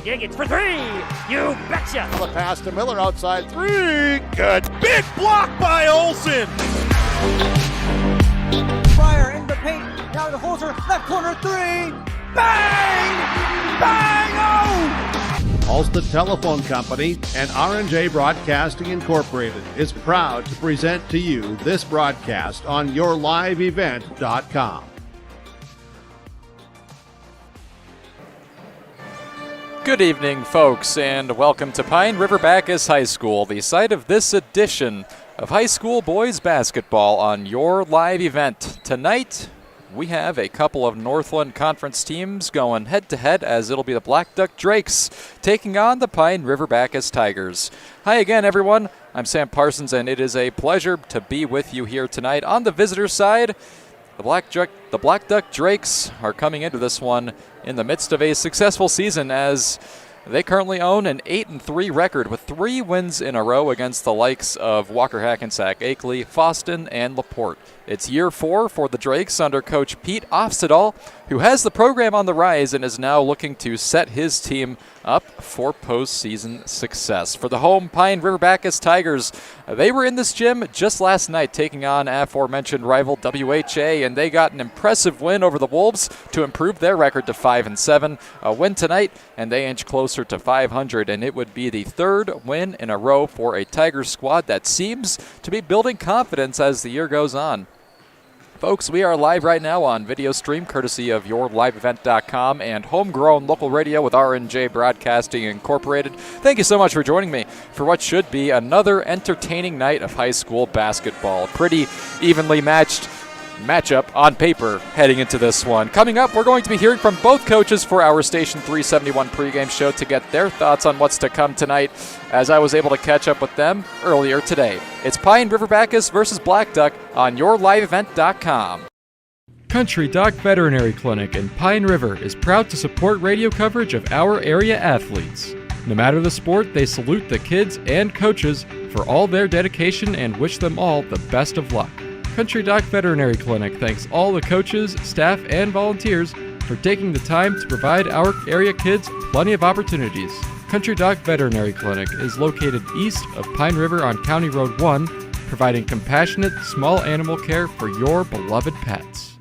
dig. It's for three. You betcha. The pass to Miller outside three. Good. Big block by Olsen. Fryer in the paint. Now the Holzer. Left corner three. Bang! Bang! Oh! Ulster Telephone Company and R&J Broadcasting Incorporated is proud to present to you this broadcast on yourliveevent.com. Good evening, folks, and welcome to Pine River-Backus High School, the site of this edition of high school boys basketball on your live event. Tonight, we have a couple of Northland Conference teams going head-to-head, as it'll be the Blackduck Drakes taking on the Pine River-Backus Tigers. Hi again, everyone. I'm Sam Parsons, and it is a pleasure to be with you here tonight. On the visitor side, the Blackduck Drakes are coming into this one in the midst of a successful season, as they currently own an 8-3 record with 3 wins in a row against the likes of Walker Hackensack, Akeley, Foston, and LaPorte. It's year 4 for the Drakes under coach Pete Ofstedal, who has the program on the rise and is now looking to set his team up for postseason success. For the home Pine River-Backus Tigers, they were in this gym just last night taking on aforementioned rival WHA, and they got an impressive win over the Wolves to improve their record to 5-7. A win tonight, and they inch closer to 500, and it would be the 3rd win in a row for a Tigers squad that seems to be building confidence as the year goes on. Folks, we are live right now on video stream courtesy of yourliveevent.com and homegrown local radio with R&J Broadcasting Incorporated. Thank you so much for joining me for what should be another entertaining night of high school basketball. Pretty evenly matched matchup on paper heading into this one. Coming up, we're going to be hearing from both coaches for our Station 371 pregame show to get their thoughts on what's to come tonight, as I was able to catch up with them earlier today. It's Pine River-Backus versus Blackduck on yourliveevent.com. Country Dock Veterinary Clinic in Pine River is proud to support radio coverage of our area athletes. No matter the sport, they salute the kids and coaches for all their dedication and wish them all the best of luck. Country Dock Veterinary Clinic thanks all the coaches, staff, and volunteers for taking the time to provide our area kids plenty of opportunities. Country Dock Veterinary Clinic is located east of Pine River on County Road 1, providing compassionate small animal care for your beloved pets.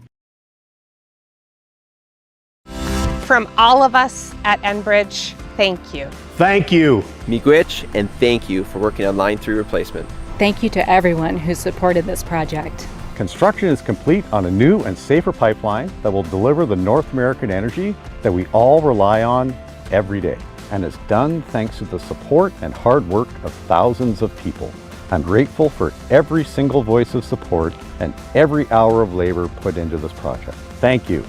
From all of us at Enbridge, thank you. Thank you. Miigwech, and thank you for working on Line 3 replacement. Thank you to everyone who supported this project. Construction is complete on a new and safer pipeline that will deliver the North American energy that we all rely on every day, and is done thanks to the support and hard work of thousands of people. I'm grateful for every single voice of support and every hour of labor put into this project. Thank you.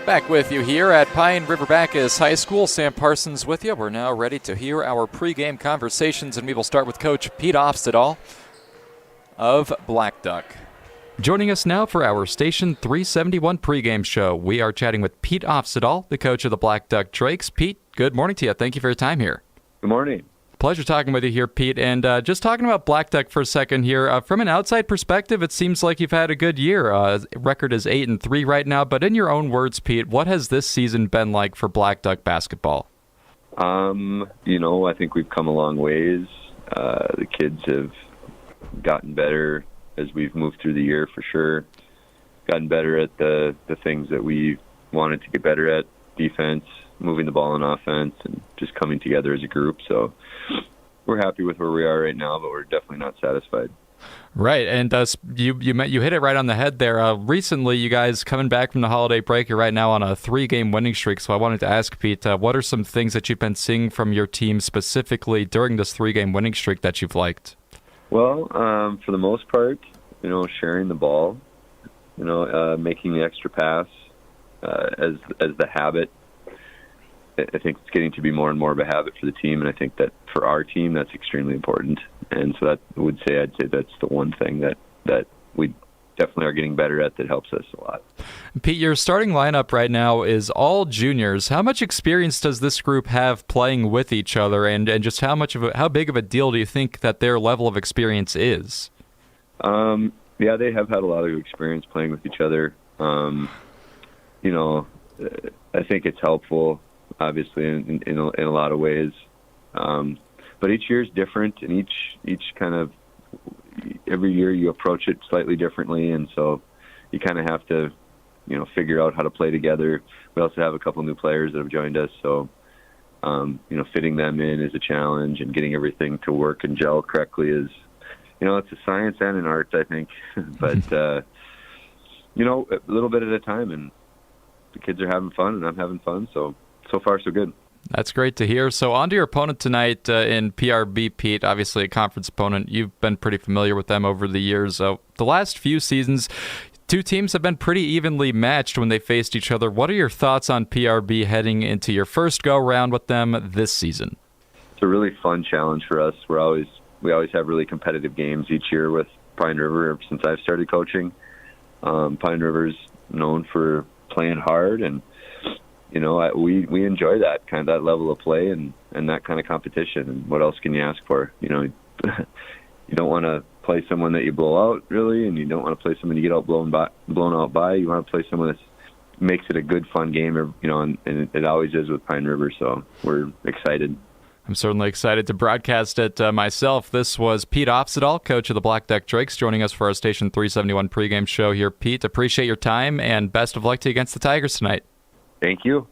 Back with you here at Pine River-Backus High School. Sam Parsons with you. We're now ready to hear our pregame conversations, and we will start with Coach Pete Ofstedal of Blackduck. Joining us now for our Station 371 pregame show, we are chatting with Pete Ofstedal, the coach of the Blackduck Drakes. Pete, good morning to you. Thank you for your time here. Good morning. Pleasure talking with you here, Pete. And just talking about Blackduck for a second here, from an outside perspective, it seems like you've had a good year. Record is 8-3 right now, but in your own words, Pete, what has this season been like for Blackduck basketball? I think we've come a long ways. The kids have gotten better as we've moved through the year, for sure. Gotten better at the things that we wanted to get better at, defense, moving the ball on offense, and just coming together as a group. So we're happy with where we are right now, but we're definitely not satisfied. Right, and you hit it right on the head there. Recently, you guys coming back from the holiday break, you're right now on a 3-game winning streak. So I wanted to ask, Pete, what are some things that you've been seeing from your team specifically during this 3-game winning streak that you've liked? Well, for the most part, sharing the ball, making the extra pass as the habit. I think it's getting to be more and more of a habit for the team, and I think that for our team, that's extremely important. And so I'd say that's the one thing that we definitely are getting better at that helps us a lot. Pete, your starting lineup right now is all juniors. How much experience does this group have playing with each other, and just how big of a deal do you think that their level of experience is? Yeah, they have had a lot of experience playing with each other. I think it's helpful, obviously, in a lot of ways. But each year is different, and each kind of every year you approach it slightly differently, and so you kind of have to, figure out how to play together. We also have a couple new players that have joined us, so fitting them in is a challenge, and getting everything to work and gel correctly is, it's a science and an art, I think. But a little bit at a time, and the kids are having fun, and I'm having fun. So far, so good. That's great to hear. So on to your opponent tonight in PRB, Pete, obviously a conference opponent. You've been pretty familiar with them over the years. The last few seasons, two teams have been pretty evenly matched when they faced each other. What are your thoughts on PRB heading into your first go-round with them this season? It's a really fun challenge for us. We always have really competitive games each year with Pine River since I've started coaching. Pine River's known for playing hard, and we enjoy that level of play and that kind of competition. And what else can you ask for? You don't want to play someone that you blow out, really, and you don't want to play someone you get blown out by. You want to play someone that makes it a good, fun game, and it always is with Pine River. So we're excited. I'm certainly excited to broadcast it myself. This was Pete Opsedal, coach of the Blackduck Drakes, joining us for our Station 371 pregame show here. Pete, appreciate your time, and best of luck to you against the Tigers tonight. Thank you.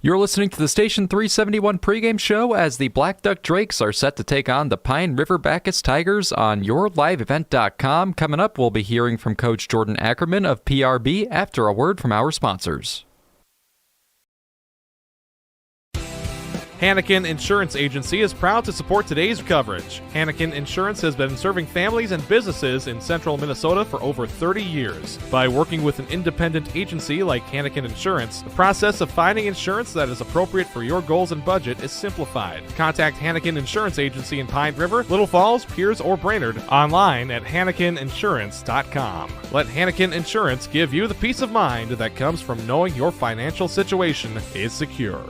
You're listening to the Station 371 pregame show as the Blackduck Drakes are set to take on the Pine River-Backus Tigers on yourliveevent.com. Coming up, we'll be hearing from Coach Jordan Ackerman of PRB after a word from our sponsors. Hannikin Insurance Agency is proud to support today's coverage. Hannikin Insurance has been serving families and businesses in central Minnesota for over 30 years. By working with an independent agency like Hannikin Insurance, the process of finding insurance that is appropriate for your goals and budget is simplified. Contact Hannikin Insurance Agency in Pine River, Little Falls, Piers, or Brainerd online at HannikinInsurance.com. Let Hannikin Insurance give you the peace of mind that comes from knowing your financial situation is secure.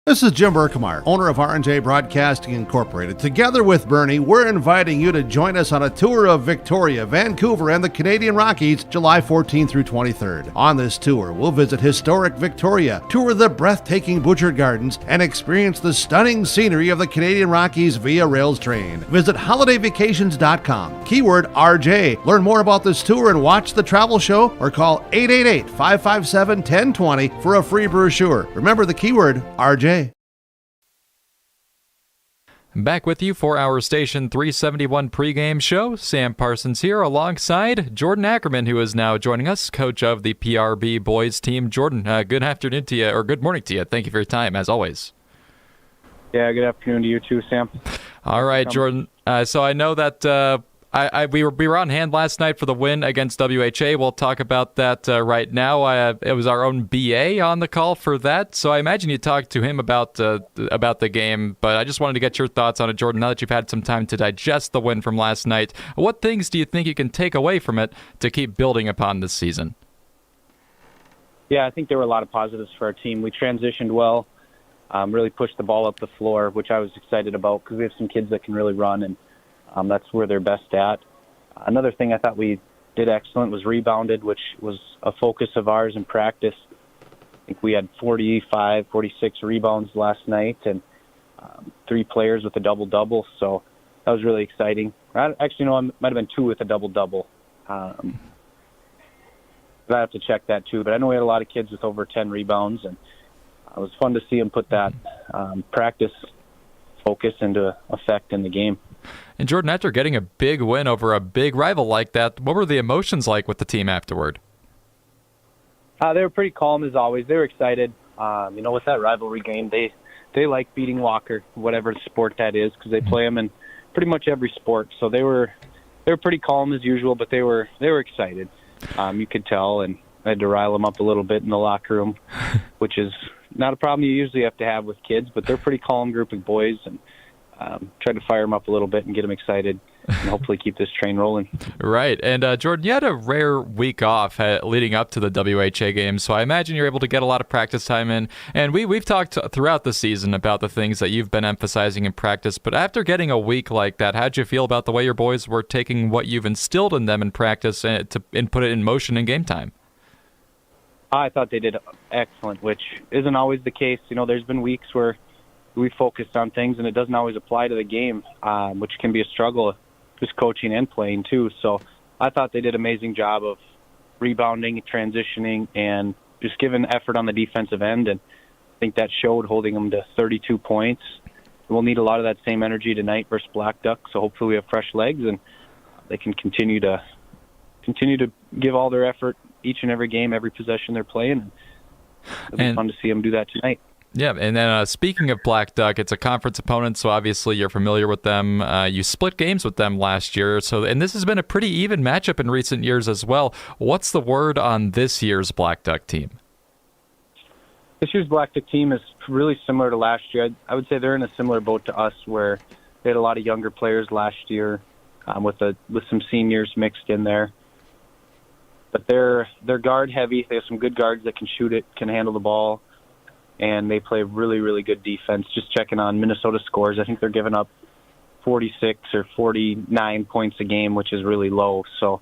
This is Jim Berkemeier, owner of R&J Broadcasting Incorporated. Together with Bernie, we're inviting you to join us on a tour of Victoria, Vancouver, and the Canadian Rockies, July 14th through 23rd. On this tour, we'll visit historic Victoria, tour the breathtaking Butchert Gardens, and experience the stunning scenery of the Canadian Rockies via rails train. Visit holidayvacations.com, keyword RJ. Learn more about this tour and watch the travel show, or call 888-557-1020 for a free brochure. Remember the keyword RJ. Back with you for our Station 371 pregame show. Sam Parsons here alongside Jordan Ackerman, who is now joining us, coach of the PRB boys team. Jordan, good afternoon to you, or good morning to you. Thank you for your time, as always. Yeah, good afternoon to you too, Sam. All right, Jordan. So I know that we were on hand last night for the win against WHA. We'll talk about that right now. It was our own BA on the call for that, so I imagine you talked to him about the game. But I just wanted to get your thoughts on it, Jordan. Now that you've had some time to digest the win from last night, what things do you think you can take away from it to keep building upon this season? Yeah, I think there were a lot of positives for our team. We transitioned well, really pushed the ball up the floor, which I was excited about because we have some kids that can really run, and that's where they're best at. Another thing I thought we did excellent was rebounded, which was a focus of ours in practice. I think we had 45, 46 rebounds last night, and 3 players with a double-double, so that was really exciting. Actually, no, it might have been 2 with a double-double. But I have to check that too. But I know we had a lot of kids with over 10 rebounds, and it was fun to see them put that practice focus into effect in the game. And Jordan, after getting a big win over a big rival like that, what were the emotions like with the team afterward? They were pretty calm as always. They were excited. With that rivalry game, they like beating Walker, whatever sport that is, because they play them in pretty much every sport. So they were pretty calm as usual, but they were excited. You could tell, and I had to rile them up a little bit in the locker room, which is not a problem you usually have to have with kids, but they're a pretty calm group of boys, and try to fire them up a little bit and get them excited and hopefully keep this train rolling. Right. And Jordan, you had a rare week off leading up to the WHA game, so I imagine you're able to get a lot of practice time in. And we've talked throughout the season about the things that you've been emphasizing in practice, but after getting a week like that, how'd you feel about the way your boys were taking what you've instilled in them in practice and put it in motion in game time? I thought they did excellent, which isn't always the case. There's been weeks where we focused on things and it doesn't always apply to the game, which can be a struggle, just coaching and playing too. So I thought they did an amazing job of rebounding, transitioning, and just giving effort on the defensive end. And I think that showed, holding them to 32 points. We'll need a lot of that same energy tonight versus Blackduck. So hopefully we have fresh legs and they can continue to give all their effort each and every game, every possession they're playing. It'll be fun to see them do that tonight. Yeah, and then speaking of Blackduck, it's a conference opponent, so obviously you're familiar with them. You split games with them last year, and this has been a pretty even matchup in recent years as well. What's the word on this year's Blackduck team? This year's Blackduck team is really similar to last year. I would say they're in a similar boat to us, where they had a lot of younger players last year, with some seniors mixed in there. But they're guard heavy. They have some good guards that can shoot it, can handle the ball, and they play really, really good defense. Just checking on Minnesota scores, I think they're giving up 46 or 49 points a game, which is really low. So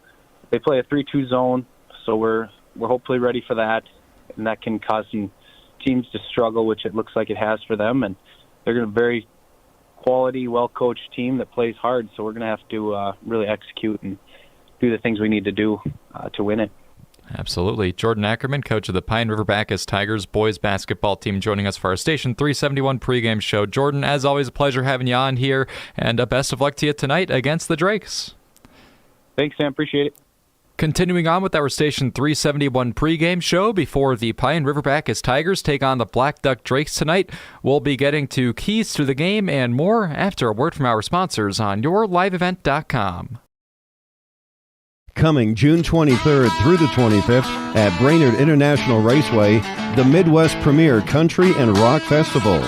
they play a 3-2 zone, so we're hopefully ready for that, and that can cause some teams to struggle, which it looks like it has for them. And they're a very quality, well-coached team that plays hard, so we're going to have to really execute and do the things we need to do to win it. Absolutely. Jordan Ackerman, coach of the Pine River-Backus Tigers boys basketball team, joining us for our Station 371 pregame show. Jordan, as always, a pleasure having you on here, and best of luck to you tonight against the Drakes. Thanks, Sam. Appreciate it. Continuing on with our Station 371 pregame show before the Pine River-Backus Tigers take on the Blackduck Drakes tonight. We'll be getting to keys to the game and more after a word from our sponsors on yourliveevent.com. Coming June 23rd through the 25th at Brainerd International Raceway, the Midwest Premier Country and Rock Festival.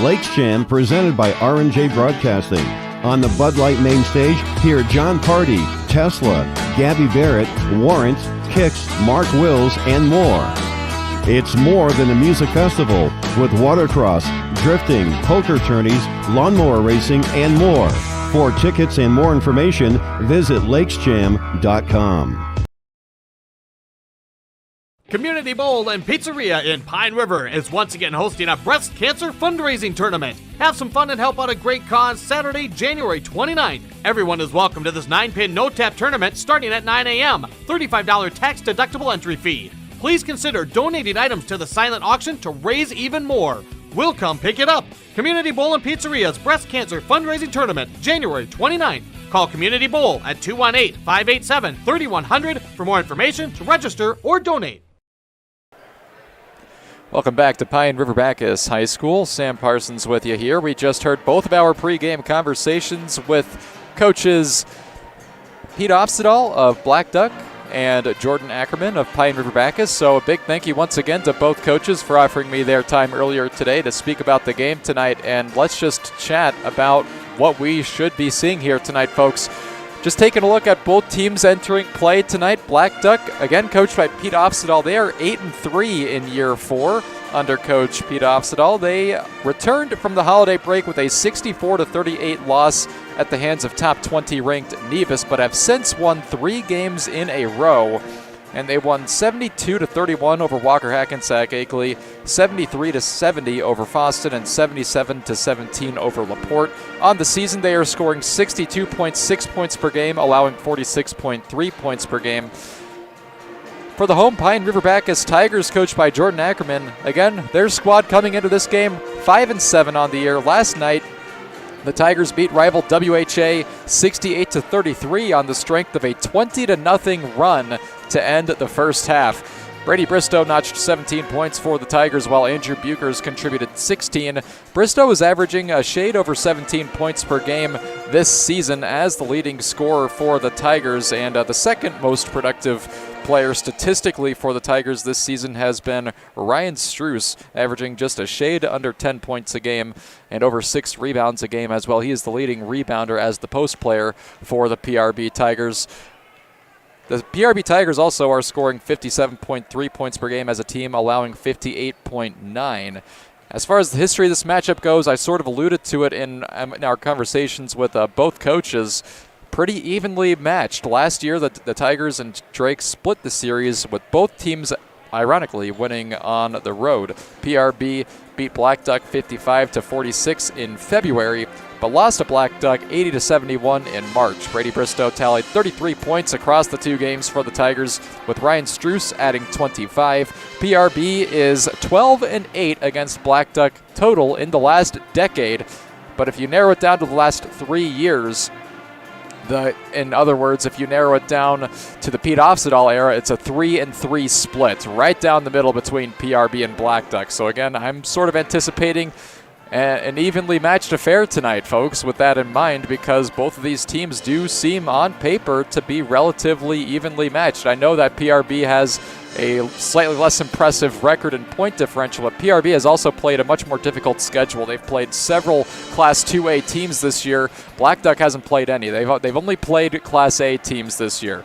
Lakes Jam presented by R&J Broadcasting. On the Bud Light main stage, hear John Party, Tesla, Gabby Barrett, Warrant, Kix, Mark Wills, and more. It's more than a music festival with watercross, drifting, poker tourneys, lawnmower racing, and more. For tickets and more information, visit lakesjam.com. Community Bowl and Pizzeria in Pine River is once again hosting a breast cancer fundraising tournament. Have some fun and help out a great cause Saturday, January 29th. Everyone is welcome to this 9-pin no-tap tournament starting at 9 a.m. $35 tax-deductible entry fee. Please consider donating items to the silent auction to raise even more. We'll come pick it up. Community Bowl and Pizzeria's Breast Cancer Fundraising Tournament, January 29th. Call Community Bowl at 218-587-3100 for more information, to register, or donate. Welcome back to Pine River-Backus High School. Sam Parsons with you here. We just heard both of our pregame conversations with coaches Pete Ofstedal of Blackduck and Jordan Ackerman of Pine River-Backus. So a big thank you once again to both coaches for offering me their time earlier today to speak about the game tonight. And let's just chat about what we should be seeing here tonight, folks. Just taking a look at both teams entering play tonight. Blackduck, again coached by Pete Ofstedal, they are 8-3 in year 4 under Coach Pete Ofstedal. They returned from the holiday break with a 64-38 loss at the hands of top 20 ranked Nevis, but have since won 3 games in a row. And they won 72-31 over Walker Hackensack Akeley, 73-70 over Foston, and 77-17 over LaPorte. On the season, they are scoring 62.6 points per game, allowing 46.3 points per game. For the home Pine River-Backus Tigers, coached by Jordan Ackerman, again, their squad coming into this game 5-7 on the year. Last night, the Tigers beat rival WHA 68-33 on the strength of a 20-0 run to end the first half. Brady Bristow notched 17 points for the Tigers, while Andrew Buchers contributed 16. Bristow is averaging a shade over 17 points per game this season as the leading scorer for the Tigers, and the second most productive player statistically for the Tigers this season has been Ryan Struess, averaging just a shade under 10 points a game and over 6 rebounds a game as well. He is the leading rebounder as the post player for the PRB Tigers. The PRB Tigers also are scoring 57.3 points per game as a team, allowing 58.9. As far as the history of this matchup goes, I sort of alluded to it in our conversations with both coaches. Pretty evenly matched. Last year, the Tigers and Drake split the series with both teams ironically winning on the road. PRB beat Blackduck 55-46 in February, but lost to Blackduck 80-71 in March. Brady Bristow tallied 33 points across the two games for the Tigers, with Ryan Struess adding 25. PRB is 12-8 against Blackduck total in the last decade, but if you narrow it down to the last 3 years, in other words, if you narrow it down to the Pete Ofsedal era, it's a 3-3 split, right down the middle between PRB and Blackduck. So again, I'm sort of anticipating an evenly matched affair tonight, folks, with that in mind, because both of these teams do seem on paper to be relatively evenly matched. I know that PRB has a slightly less impressive record in point differential, but PRB has also played a much more difficult schedule. They've played several Class 2A teams this year. Blackduck hasn't played any. They've only played Class A teams this year.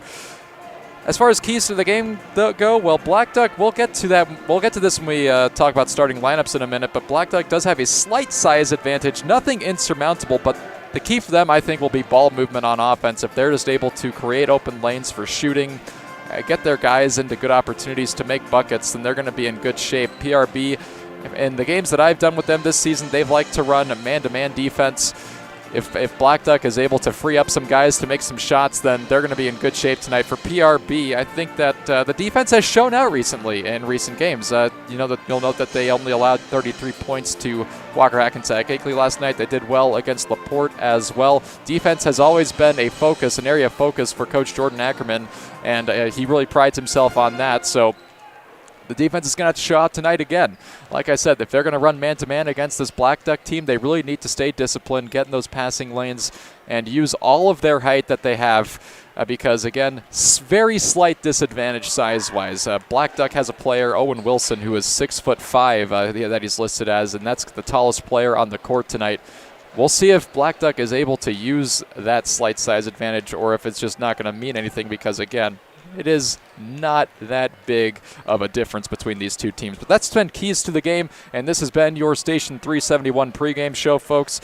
As far as keys to the game go, well, Blackduck, we'll get to that. We'll get to this when we talk about starting lineups in a minute, but Blackduck does have a slight size advantage, nothing insurmountable, but the key for them, I think, will be ball movement on offense. If they're just able to create open lanes for shooting, get their guys into good opportunities to make buckets, then they're going to be in good shape. PRB, in the games that I've done with them this season, they've liked to run a man-to-man defense. If Blackduck is able to free up some guys to make some shots, then they're going to be in good shape tonight. For PRB, I think that the defense has shown out recently in recent games. You'll note that they only allowed 33 points to Walker Hackensack Akeley last night. They did well against LaPorte as well. Defense has always been a focus, an area of focus for Coach Jordan Ackerman, and he really prides himself on that. So the defense is going to have to show out tonight again. Like I said, if they're going to run man-to-man against this Blackduck team, they really need to stay disciplined, get in those passing lanes, and use all of their height that they have because, again, very slight disadvantage size-wise. Blackduck has a player, Owen Wilson, who is 6'5", that he's listed as, and that's the tallest player on the court tonight. We'll see if Blackduck is able to use that slight size advantage or if it's just not going to mean anything because, again, it is not that big of a difference between these two teams. But that's been keys to the game, and this has been your Station 371 pregame show, folks.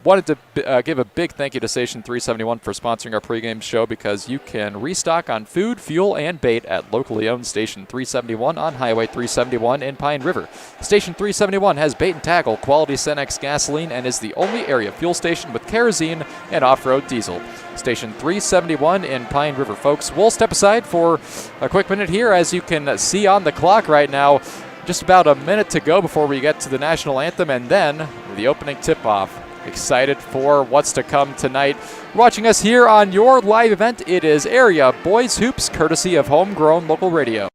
Wanted to give a big thank you to Station 371 for sponsoring our pregame show because you can restock on food, fuel, and bait at locally owned Station 371 on Highway 371 in Pine River. Station 371 has bait and tackle, quality Cenex gasoline, and is the only area fuel station with kerosene and off-road diesel. Station 371 in Pine River, folks. We'll step aside for a quick minute here. As you can see on the clock right now, just about a minute to go before we get to the national anthem and then the opening tip-off. Excited for what's to come tonight. Watching us here on your live event, it is Area Boys Hoops, courtesy of Homegrown Local Radio.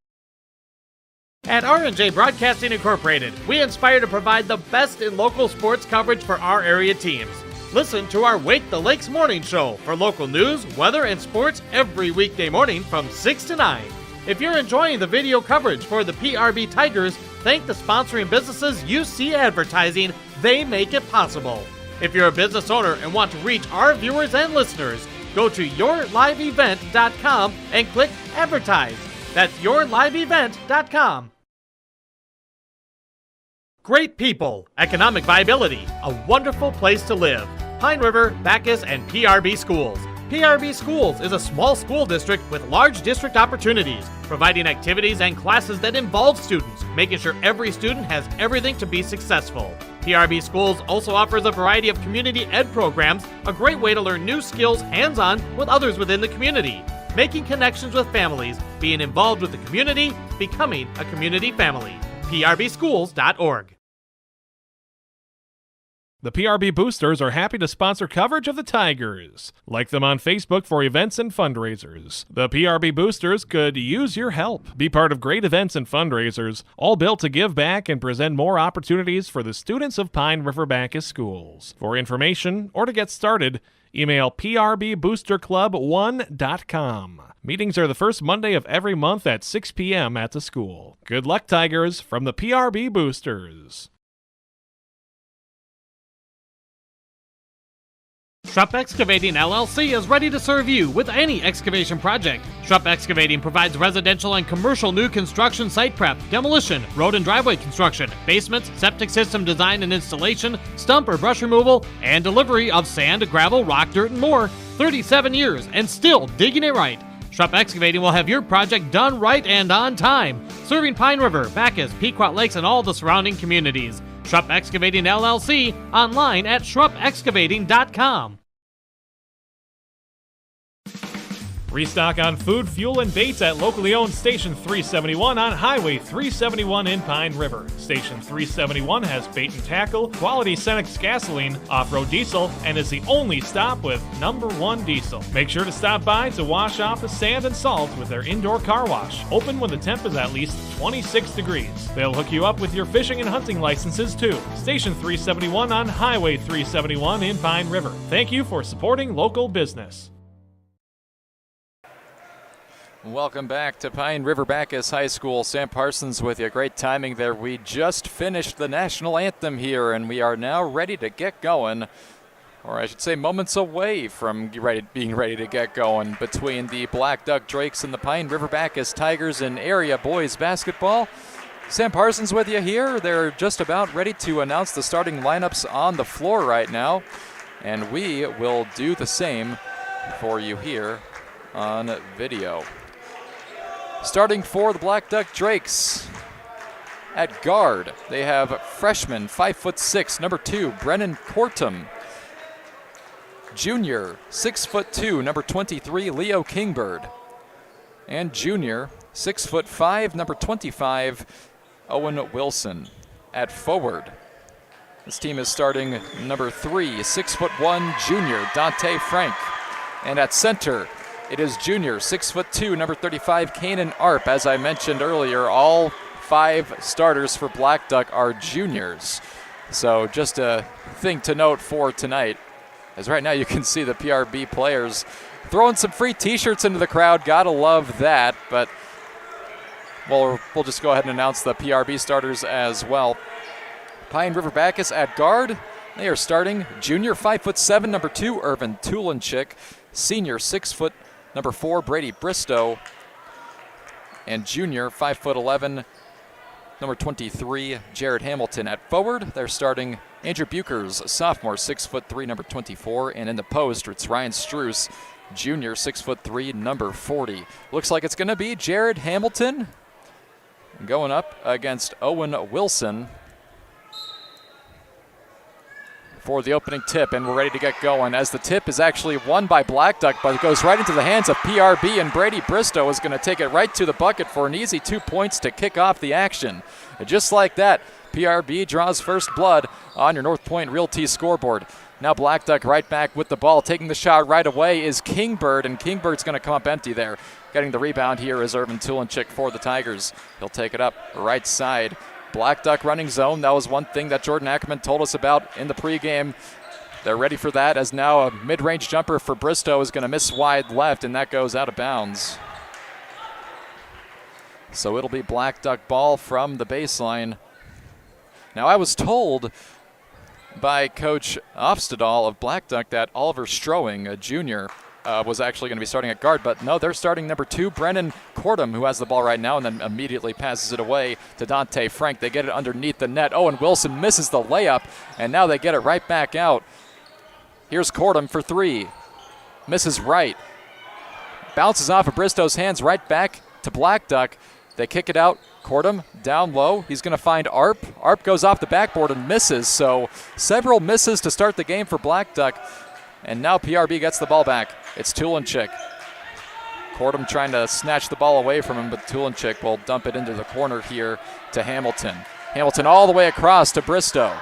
At R&J Broadcasting Incorporated, we aspire to provide the best in local sports coverage for our area teams. Listen to our Wake the Lakes morning show for local news, weather, and sports every weekday morning from 6 to 9. If you're enjoying the video coverage for the PRB Tigers, thank the sponsoring businesses you see advertising. They make it possible. If you're a business owner and want to reach our viewers and listeners, go to yourliveevent.com and click Advertise. That's yourliveevent.com. Great people, economic viability, a wonderful place to live. Pine River, Backus, and PRB Schools. PRB Schools is a small school district with large district opportunities, providing activities and classes that involve students, making sure every student has everything to be successful. PRB Schools also offers a variety of community ed programs, a great way to learn new skills hands-on with others within the community, making connections with families, being involved with the community, becoming a community family. PRBschools.org. The PRB Boosters are happy to sponsor coverage of the Tigers. Like them on Facebook for events and fundraisers. The PRB Boosters could use your help. Be part of great events and fundraisers, all built to give back and present more opportunities for the students of Pine River-Backus schools. For information or to get started, email prboosterclub1.com. Meetings are the first Monday of every month at 6 p.m. at the school. Good luck, Tigers, from the PRB Boosters. Schrupp Excavating LLC is ready to serve you with any excavation project. Schrupp Excavating provides residential and commercial new construction site prep, demolition, road and driveway construction, basements, septic system design and installation, stump or brush removal, and delivery of sand, gravel, rock, dirt, and more. 37 years and still digging it right. Schrupp Excavating will have your project done right and on time, serving Pine River, Backus, Pequot Lakes, and all the surrounding communities. Schrupp Excavating LLC, online at schruppexcavating.com. Restock on food, fuel, and baits at locally owned Station 371 on Highway 371 in Pine River. Station 371 has bait and tackle, quality Cenex gasoline, off-road diesel, and is the only stop with #1 diesel. Make sure to stop by to wash off the sand and salt with their indoor car wash, open when the temp is at least 26 degrees. They'll hook you up with your fishing and hunting licenses too. Station 371 on Highway 371 in Pine River. Thank you for supporting local business. Welcome back to Pine River-Backus High School. Sam Parsons with you. Great timing there. We just finished the national anthem here, and we are now ready to get going, or I should say moments away from being ready to get going, between the Blackduck Drakes and the Pine River-Backus Tigers in area boys basketball. Sam Parsons with you here. They're just about ready to announce the starting lineups on the floor right now, and we will do the same for you here on video. Starting for the Blackduck Drakes, at guard, they have freshman, 5'6", number 2, Brennan Kortum. Junior, 6'2", number 23, Leo Kingbird. And junior, 6'5", number 25, Owen Wilson. At forward, this team is starting number 3, 6'1", junior, Dante Frank. And at center, it is junior, 6'2", number 35, Kanan Arp. As I mentioned earlier, all 5 starters for Blackduck are juniors. So just a thing to note for tonight, as right now you can see the PRB players throwing some free t-shirts into the crowd. Gotta love that, but we'll just go ahead and announce the PRB starters as well. Pine River-Backus at guard, they are starting junior, 5'7", number 2, Irvin Tulenchik. Senior, 6 foot, number 4, Brady Bristow. And junior, 5'11", number 23, Jared Hamilton. At forward, they're starting Andrew Bukers, sophomore, 6'3", number 24. And in the post, it's Ryan Struess, junior, 6'3", number 40. Looks like it's going to be Jared Hamilton going up against Owen Wilson for the opening tip, and we're ready to get going, as the tip is actually won by Blackduck, but it goes right into the hands of PRB, and Brady Bristow is going to take it right to the bucket for an easy 2 points to kick off the action. And just like that, PRB draws first blood on your North Point Realty scoreboard. Now Blackduck right back with the ball. Taking the shot right away is Kingbird, and Kingbird's going to come up empty there. Getting the rebound here is Irvin Tulenchik for the Tigers. He'll take it up right side. Blackduck running zone. That was one thing that Jordan Ackerman told us about in the pregame. They're ready for that, as now a mid-range jumper for Bristow is going to miss wide left, and that goes out of bounds. So it'll be Blackduck ball from the baseline. Now I was told by Coach Ofstedal of Blackduck that Oliver Strowing, a junior, was actually going to be starting at guard, but no, they're starting number 2, Brennan Kortum, who has the ball right now, and then immediately passes it away to Dante Frank. They get it underneath the net. Owen Wilson misses the layup, and now they get it right back out. Here's Kortum for 3. Misses right. Bounces off of Bristow's hands right back to Blackduck. They kick it out. Kortum down low. He's going to find Arp. Arp goes off the backboard and misses, so several misses to start the game for Blackduck. And now PRB gets the ball back. It's Tulenchik. Kortum trying to snatch the ball away from him, but Tulenchik will dump it into the corner here to Hamilton. Hamilton all the way across to Bristow.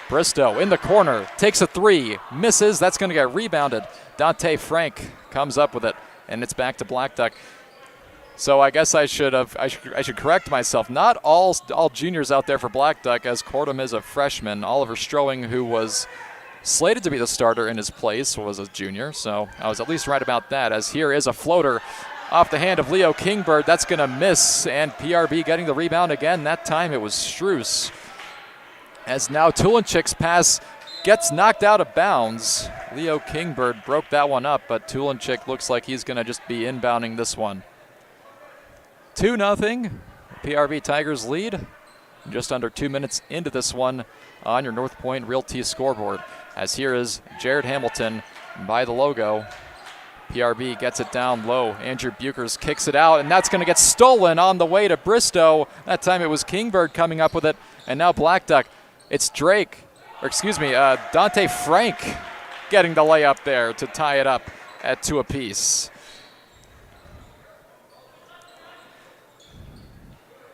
Bristow in the corner, takes a 3, misses. That's going to get rebounded. Dante Frank comes up with it, and it's back to Blackduck. So I guess I should correct myself. Not all juniors out there for Blackduck, as Kortum is a freshman. Oliver Strowing, who was slated to be the starter in his place, was a junior, so I was at least right about that, as here is a floater off the hand of Leo Kingbird. That's going to miss, and PRB getting the rebound again. That time it was Struess, as now Tulenchik's pass gets knocked out of bounds. Leo Kingbird broke that one up, but Tulenchik looks like he's going to just be inbounding this one. 2-0, PRB Tigers lead. Just under 2 minutes into this one on your North Point Realty scoreboard. As here is Jared Hamilton by the logo. PRB gets it down low. Andrew Buchers kicks it out, and that's going to get stolen on the way to Bristow. That time it was Kingbird coming up with it, and now Blackduck. It's Dante Frank getting the layup there to tie it up at 2 apiece.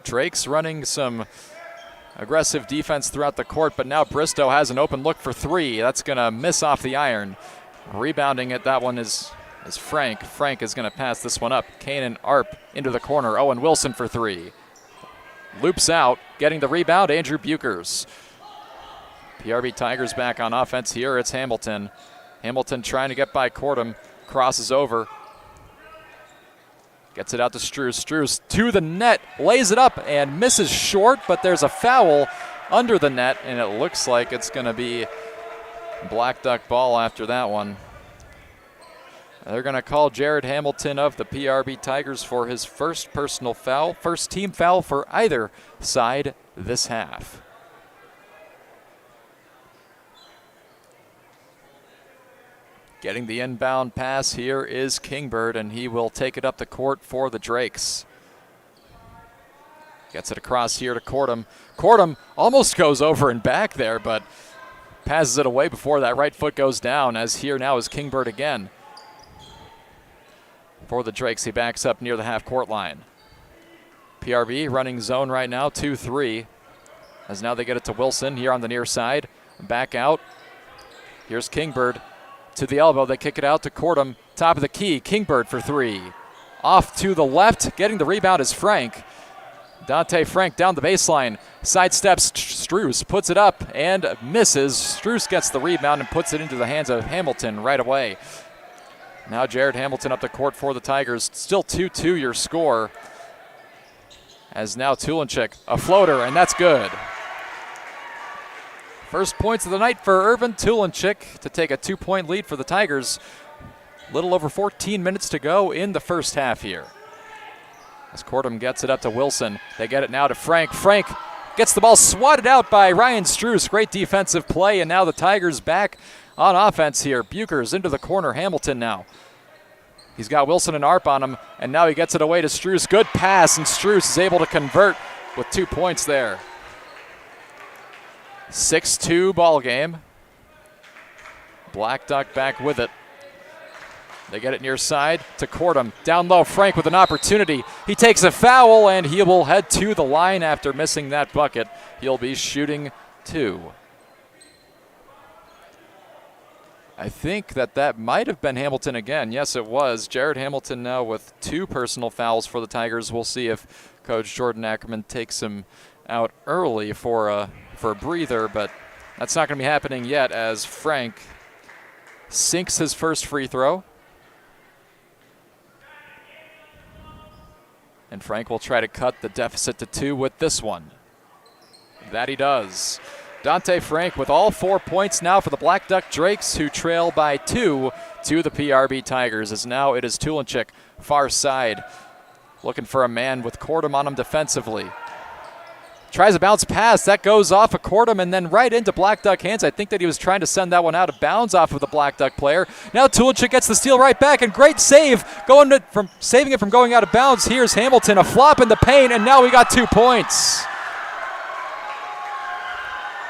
Drake's running some aggressive defense throughout the court, but now Bristow has an open look for 3. That's going to miss off the iron. Rebounding it, that one is Frank. Frank is going to pass this one up. Kanan Arp into the corner. Owen Wilson for 3. Loops out, getting the rebound, Andrew Buchers. PRB Tigers back on offense here. It's Hamilton. Hamilton trying to get by Cordham. Crosses over. Gets it out to Struess. Struess to the net, lays it up and misses short, but there's a foul under the net, and it looks like it's going to be Blackduck ball after that one. They're going to call Jared Hamilton of the PRB Tigers for his first personal foul, first team foul for either side this half. Getting the inbound pass here is Kingbird, and he will take it up the court for the Drakes. Gets it across here to Cordham. Cordham almost goes over and back there, but passes it away before that right foot goes down, as here now is Kingbird again. For the Drakes, he backs up near the half-court line. PRB running zone right now, 2-3. As now they get it to Wilson here on the near side. Back out. Here's Kingbird to the elbow. They kick it out to Cordham. Top of the key, Kingbird for 3. Off to the left. Getting the rebound is Frank. Dante Frank down the baseline. Sidesteps Struess, puts it up and misses. Struess gets the rebound and puts it into the hands of Hamilton right away. Now Jared Hamilton up the court for the Tigers. Still 2-2 your score. As now Tulenchik, a floater, and that's good. First points of the night for Irvin Tulenchik to take a 2-point lead for the Tigers. Little over 14 minutes to go in the first half here. As Cordham gets it up to Wilson, they get it now to Frank. Frank gets the ball swatted out by Ryan Struess. Great defensive play, and now the Tigers back on offense here. Buchers into the corner, Hamilton now. He's got Wilson and Arp on him, and now he gets it away to Struess. Good pass, and Struess is able to convert with 2 points there. 6-2 ball game. Blackduck back with it. They get it near side to Cordham. Down low, Frank with an opportunity. He takes a foul, and he will head to the line after missing that bucket. He'll be shooting 2. I think that might have been Hamilton again. Yes, it was. Jared Hamilton now with 2 personal fouls for the Tigers. We'll see if Coach Jordan Ackerman takes him out early for a breather, but that's not going to be happening yet, as Frank sinks his first free throw. And Frank will try to cut the deficit to 2 with this one. That he does. Dante Frank with all 4 points now for the Blackduck Drakes, who trail by 2 to the PRB Tigers, as now it is Tulenchik, far side, looking for a man with Cordham on him defensively. Tries a bounce pass. That goes off of Cordham and then right into Blackduck hands. I think that he was trying to send that one out of bounds off of the Blackduck player. Now Tulenchik gets the steal right back, and great save, saving it from going out of bounds. Here's Hamilton, a flop in the paint, and now we got 2 points.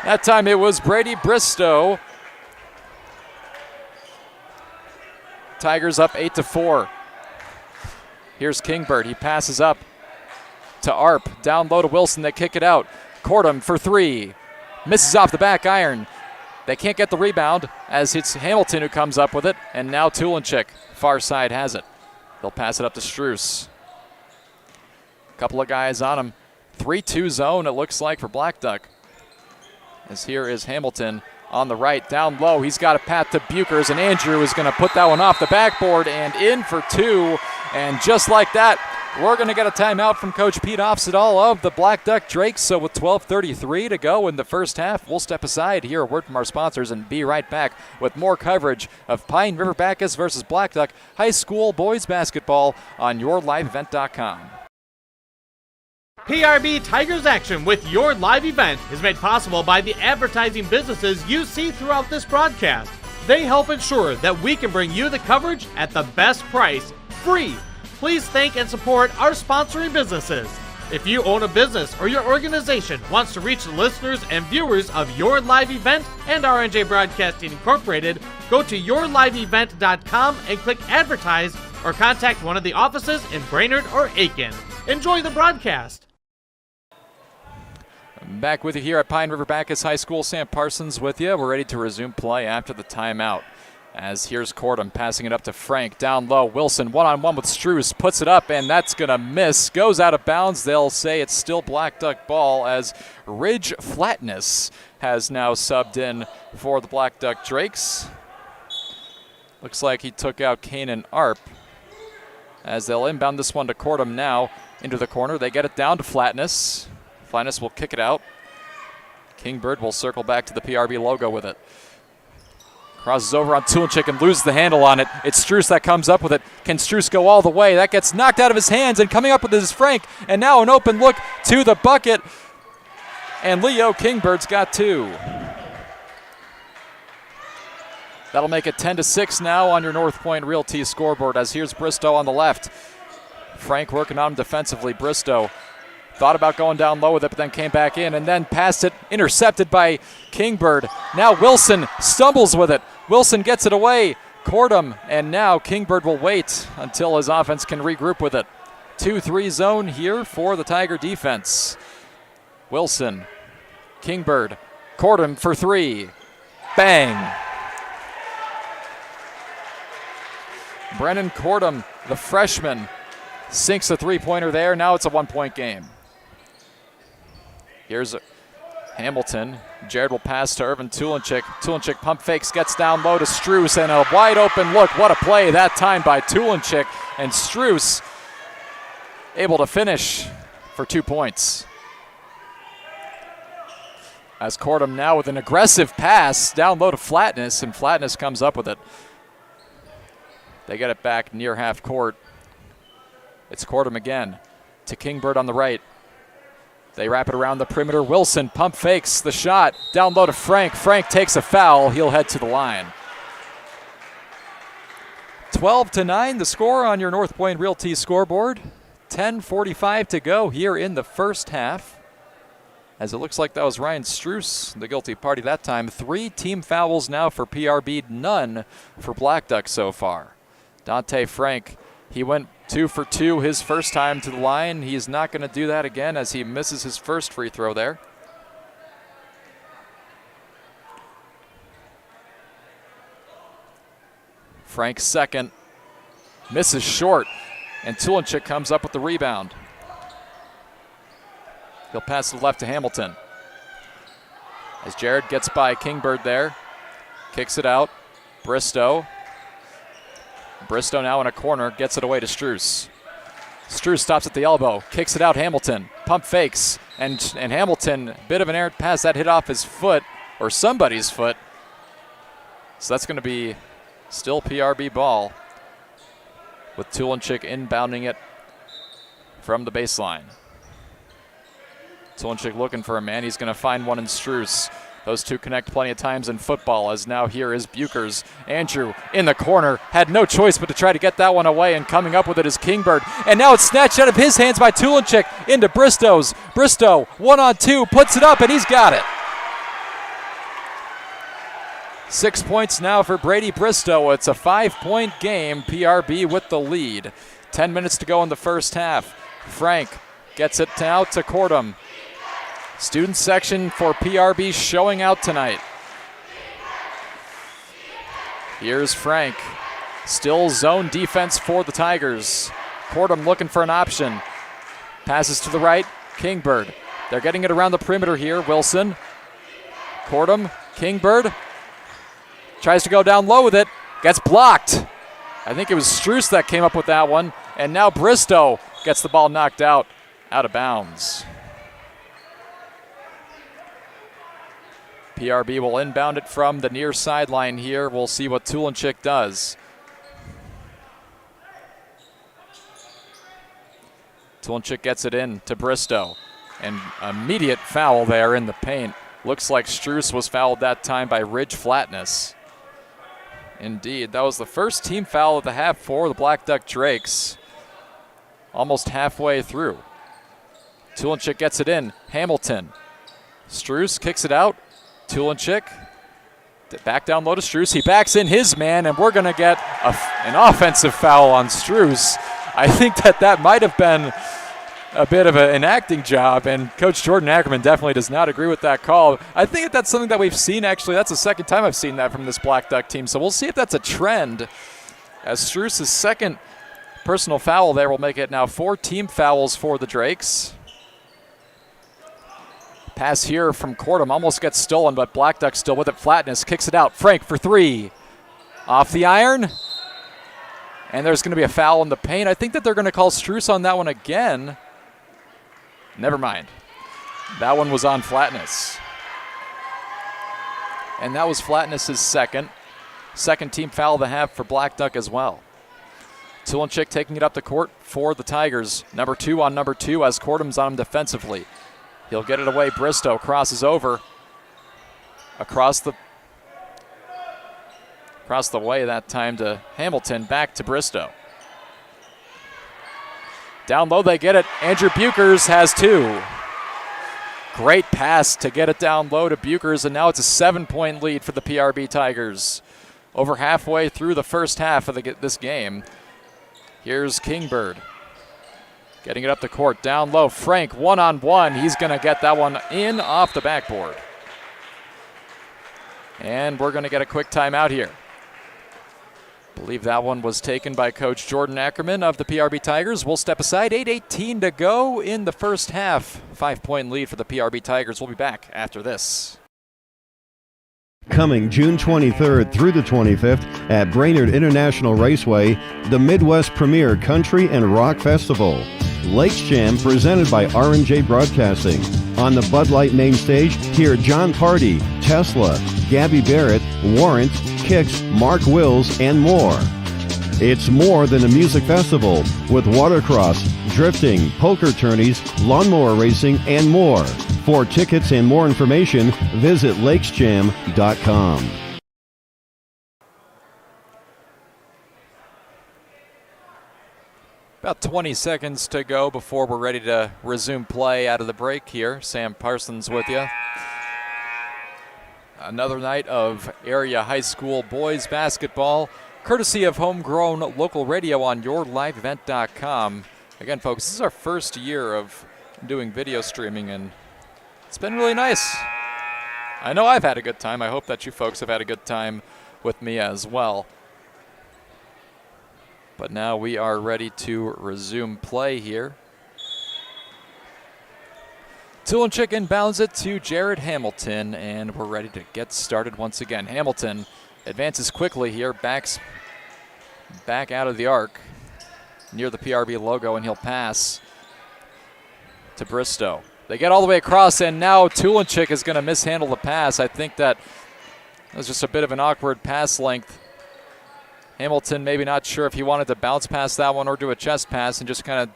That time it was Brady Bristow. Tigers up 8-4. Here's Kingbird. He passes up to Arp. Down low to Wilson. They kick it out. Cordham for 3. Misses off the back iron. They can't get the rebound, as it's Hamilton who comes up with it. And now Tulenchik, far side, has it. They'll pass it up to Struess. Couple of guys on him. 3-2 zone, it looks like, for Blackduck. As here is Hamilton on the right. Down low, he's got a path to Buchers, and Andrew is going to put that one off the backboard and in for 2. And just like that, we're going to get a timeout from Coach Pete Ofsedal of the Blackduck Drakes. So with 12:33 to go in the first half, we'll step aside, hear a word from our sponsors, and be right back with more coverage of Pine River-Backus versus Blackduck High School boys basketball on YourLiveEvent.com. PRB Tigers Action with Your Live Event is made possible by the advertising businesses you see throughout this broadcast. They help ensure that we can bring you the coverage at the best price, free. Please thank and support our sponsoring businesses. If you own a business or your organization wants to reach the listeners and viewers of your live event and RNJ Broadcasting Incorporated, go to yourliveevent.com and click advertise or contact one of the offices in Brainerd or Aiken. Enjoy the broadcast. Back with you here at Pine River-Backus High School. Sam Parsons with you. We're ready to resume play after the timeout. As here's Cordham passing it up to Frank. Down low, Wilson one-on-one with Struess. Puts it up, and that's going to miss. Goes out of bounds. They'll say it's still Blackduck ball as Ridge Flatness has now subbed in for the Blackduck Drakes. Looks like he took out Kanan Arp. As they'll inbound this one to Cordham now into the corner. They get it down to Flatness. Flatness will kick it out. Kingbird will circle back to the PRB logo with it. Crosses over on Tulenchik and loses the handle on it. It's Struess that comes up with it. Can Struess go all the way? That gets knocked out of his hands, and coming up with it is Frank. And now an open look to the bucket. And Leo Kingbird's got two. That'll make it 10-6 now on your North Point Realty scoreboard, as here's Bristow on the left. Frank working on him defensively. Bristow thought about going down low with it, but then came back in and then passed it, intercepted by Kingbird. Now Wilson stumbles with it. Wilson gets it away. Cordham, and now Kingbird will wait until his offense can regroup with it. 2-3 zone here for the Tiger defense. Wilson, Kingbird, Cordham for three. Bang! Brennan Cordham, the freshman, sinks a three-pointer there. Now it's a one-point game. Here's Hamilton. Jared will pass to Irvin Tulenchik. Tulenchik pump fakes, gets down low to Struess, and a wide open look. What a play that time by Tulenchik. And Struess able to finish for 2 points. As Cordham now with an aggressive pass down low to Flatness, and Flatness comes up with it. They get it back near half court. It's Cordham again to Kingbird on the right. They wrap it around the perimeter. Wilson pump fakes the shot. Down low to Frank. Frank takes a foul. He'll head to the line. 12-9 the score on your North Point Realty scoreboard. 10:45 to go here in the first half. As it looks like that was Ryan Struess, the guilty party that time. 3 team fouls now for PRB, none for Blackduck so far. Dante Frank, he went 2 for 2 his first time to the line. He's not going to do that again as he misses his first free throw there. Frank's second, misses short, and Tulenchik comes up with the rebound. He'll pass to the left to Hamilton. As Jared gets by Kingbird there, kicks it out. Bristow now in a corner, gets it away to Struess. Struess stops at the elbow, kicks it out. Hamilton pump fakes, and Hamilton, bit of an errant pass that hit off his foot, or somebody's foot. So that's going to be still PRB ball, with Tulenchik inbounding it from the baseline. Tulenchik looking for a man. He's going to find one in Struess. Those two connect plenty of times in football, as now here is Buchers. Andrew in the corner, had no choice but to try to get that one away, and coming up with it is Kingbird. And now it's snatched out of his hands by Tulenchik into Bristow's. Bristow, 1-on-2, puts it up, and he's got it. 6 points now for Brady Bristow. It's a 5-point game. PRB with the lead. 10 minutes to go in the first half. Frank gets it out to Cordham. Student section for PRB showing out tonight. Here's Frank. Still zone defense for the Tigers. Cordham looking for an option. Passes to the right. Kingbird. They're getting it around the perimeter here. Wilson. Cordham. Kingbird. Tries to go down low with it. Gets blocked. I think it was Struess that came up with that one. And now Bristow gets the ball knocked out of bounds. PRB will inbound it from the near sideline here. We'll see what Tulenchik does. Tulenchik gets it in to Bristow. And immediate foul there in the paint. Looks like Struess was fouled that time by Ridge Flatness. Indeed, that was the first team foul of the half for the Blackduck Drakes. Almost halfway through. Tulenchik gets it in. Hamilton. Struess kicks it out. Tulenchik. Back down low to Struess. He backs in his man, and we're going to get an offensive foul on Struess. I think that might have been a bit of an acting job, and Coach Jordan Ackerman definitely does not agree with that call. I think that's something that we've seen, actually. That's the second time I've seen that from this Blackduck team, so we'll see if that's a trend, as Struess' second personal foul there will make it now 4 team fouls for the Drakes. Pass here from Cordham almost gets stolen, but Blackduck still with it. Flatness kicks it out. Frank for 3. Off the iron. And there's going to be a foul in the paint. I think that they're going to call Struess on that one again. Never mind. That one was on Flatness. And that was Flatness' second. Second team foul of the half for Blackduck as well. Tulenchik taking it up the court for the Tigers. Number 2 on number 2 as Cordham's on him defensively. He'll get it away. Bristow crosses over. Across the way that time to Hamilton. Back to Bristow. Down low they get it. Andrew Buchers has 2. Great pass to get it down low to Buchers, and now it's a 7-point lead for the PRB Tigers. Over halfway through the first half of this game. Here's Kingbird. Getting it up the court, down low. Frank, one-on-one. He's going to get that one in off the backboard. And we're going to get a quick timeout here. I believe that one was taken by Coach Jordan Ackerman of the PRB Tigers. We'll step aside. 8:18 to go in the first half. 5-point lead for the PRB Tigers. We'll be back after this. Coming June 23rd through the 25th at Brainerd International Raceway, the Midwest Premier Country and Rock Festival. Lakes Jam presented by R&J Broadcasting. On the Bud Light main stage, hear John Party, Tesla, Gabby Barrett, Warrant, Kix, Mark Wills, and more. It's more than a music festival with watercross, drifting, poker tourneys, lawnmower racing, and more. For tickets and more information, visit lakesjam.com. About 20 seconds to go before we're ready to resume play out of the break here. Sam Parsons with you. Another night of area high school boys basketball, courtesy of homegrown local radio on yourliveevent.com. Again, folks, this is our first year of doing video streaming, and it's been really nice. I know I've had a good time. I hope that you folks have had a good time with me as well. But now we are ready to resume play here. Tulenchik inbounds it to Jared Hamilton, and we're ready to get started once again. Hamilton advances quickly here, backs back out of the arc near the PRB logo, and he'll pass to Bristow. They get all the way across, and now Tulenchik is going to mishandle the pass. I think that was just a bit of an awkward pass length. Hamilton maybe not sure if he wanted to bounce past that one or do a chest pass, and just kind of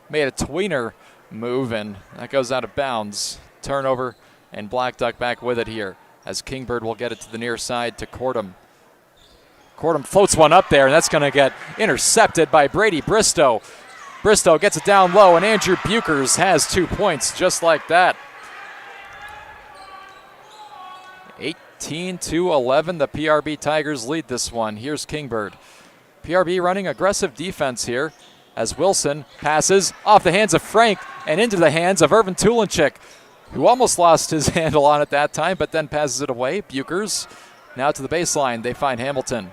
made a tweener move, and that goes out of bounds. Turnover, and Blackduck back with it here as Kingbird will get it to the near side to Cordham. Cordham floats one up there, and that's going to get intercepted by Brady Bristow. Bristow gets it down low, and Andrew Buchers has 2 points just like that. 18-11, the PRB Tigers lead this one. Here's Kingbird. PRB running aggressive defense here as Wilson passes off the hands of Frank and into the hands of Irvin Tulenchik, who almost lost his handle on it that time, but then passes it away. Buchers now to the baseline. They find Hamilton.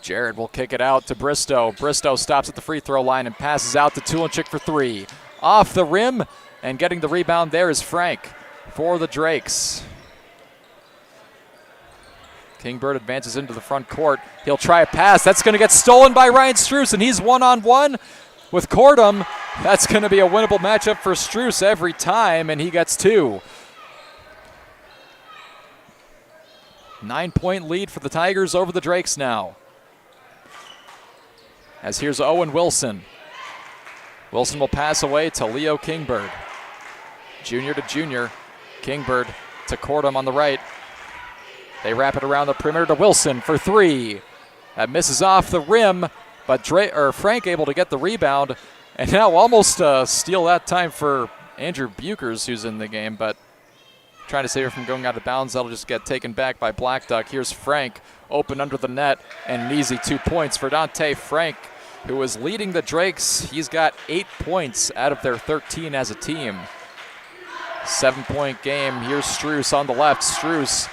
Jared will kick it out to Bristow. Bristow stops at the free throw line and passes out to Tulenchik for 3. Off the rim, and getting the rebound there is Frank for the Drakes. Kingbird advances into the front court. He'll try a pass. That's going to get stolen by Ryan Struess, and he's one-on-one with Cordham. That's going to be a winnable matchup for Struess every time, and he gets 2. 9-point lead for the Tigers over the Drakes now. As here's Owen Wilson. Wilson will pass away to Leo Kingbird. Junior to junior. Kingbird to Cordham on the right. They wrap it around the perimeter to Wilson for three. That misses off the rim, but Frank able to get the rebound. And now almost steal that time for Andrew Buchers, who's in the game, but trying to save it from going out of bounds. That'll just get taken back by Blackduck. Here's Frank, open under the net, and an easy 2 points for Dante Frank, who is leading the Drakes. He's got 8 points out of their 13 as a team. 7-point game. Here's Struess on the left. Struess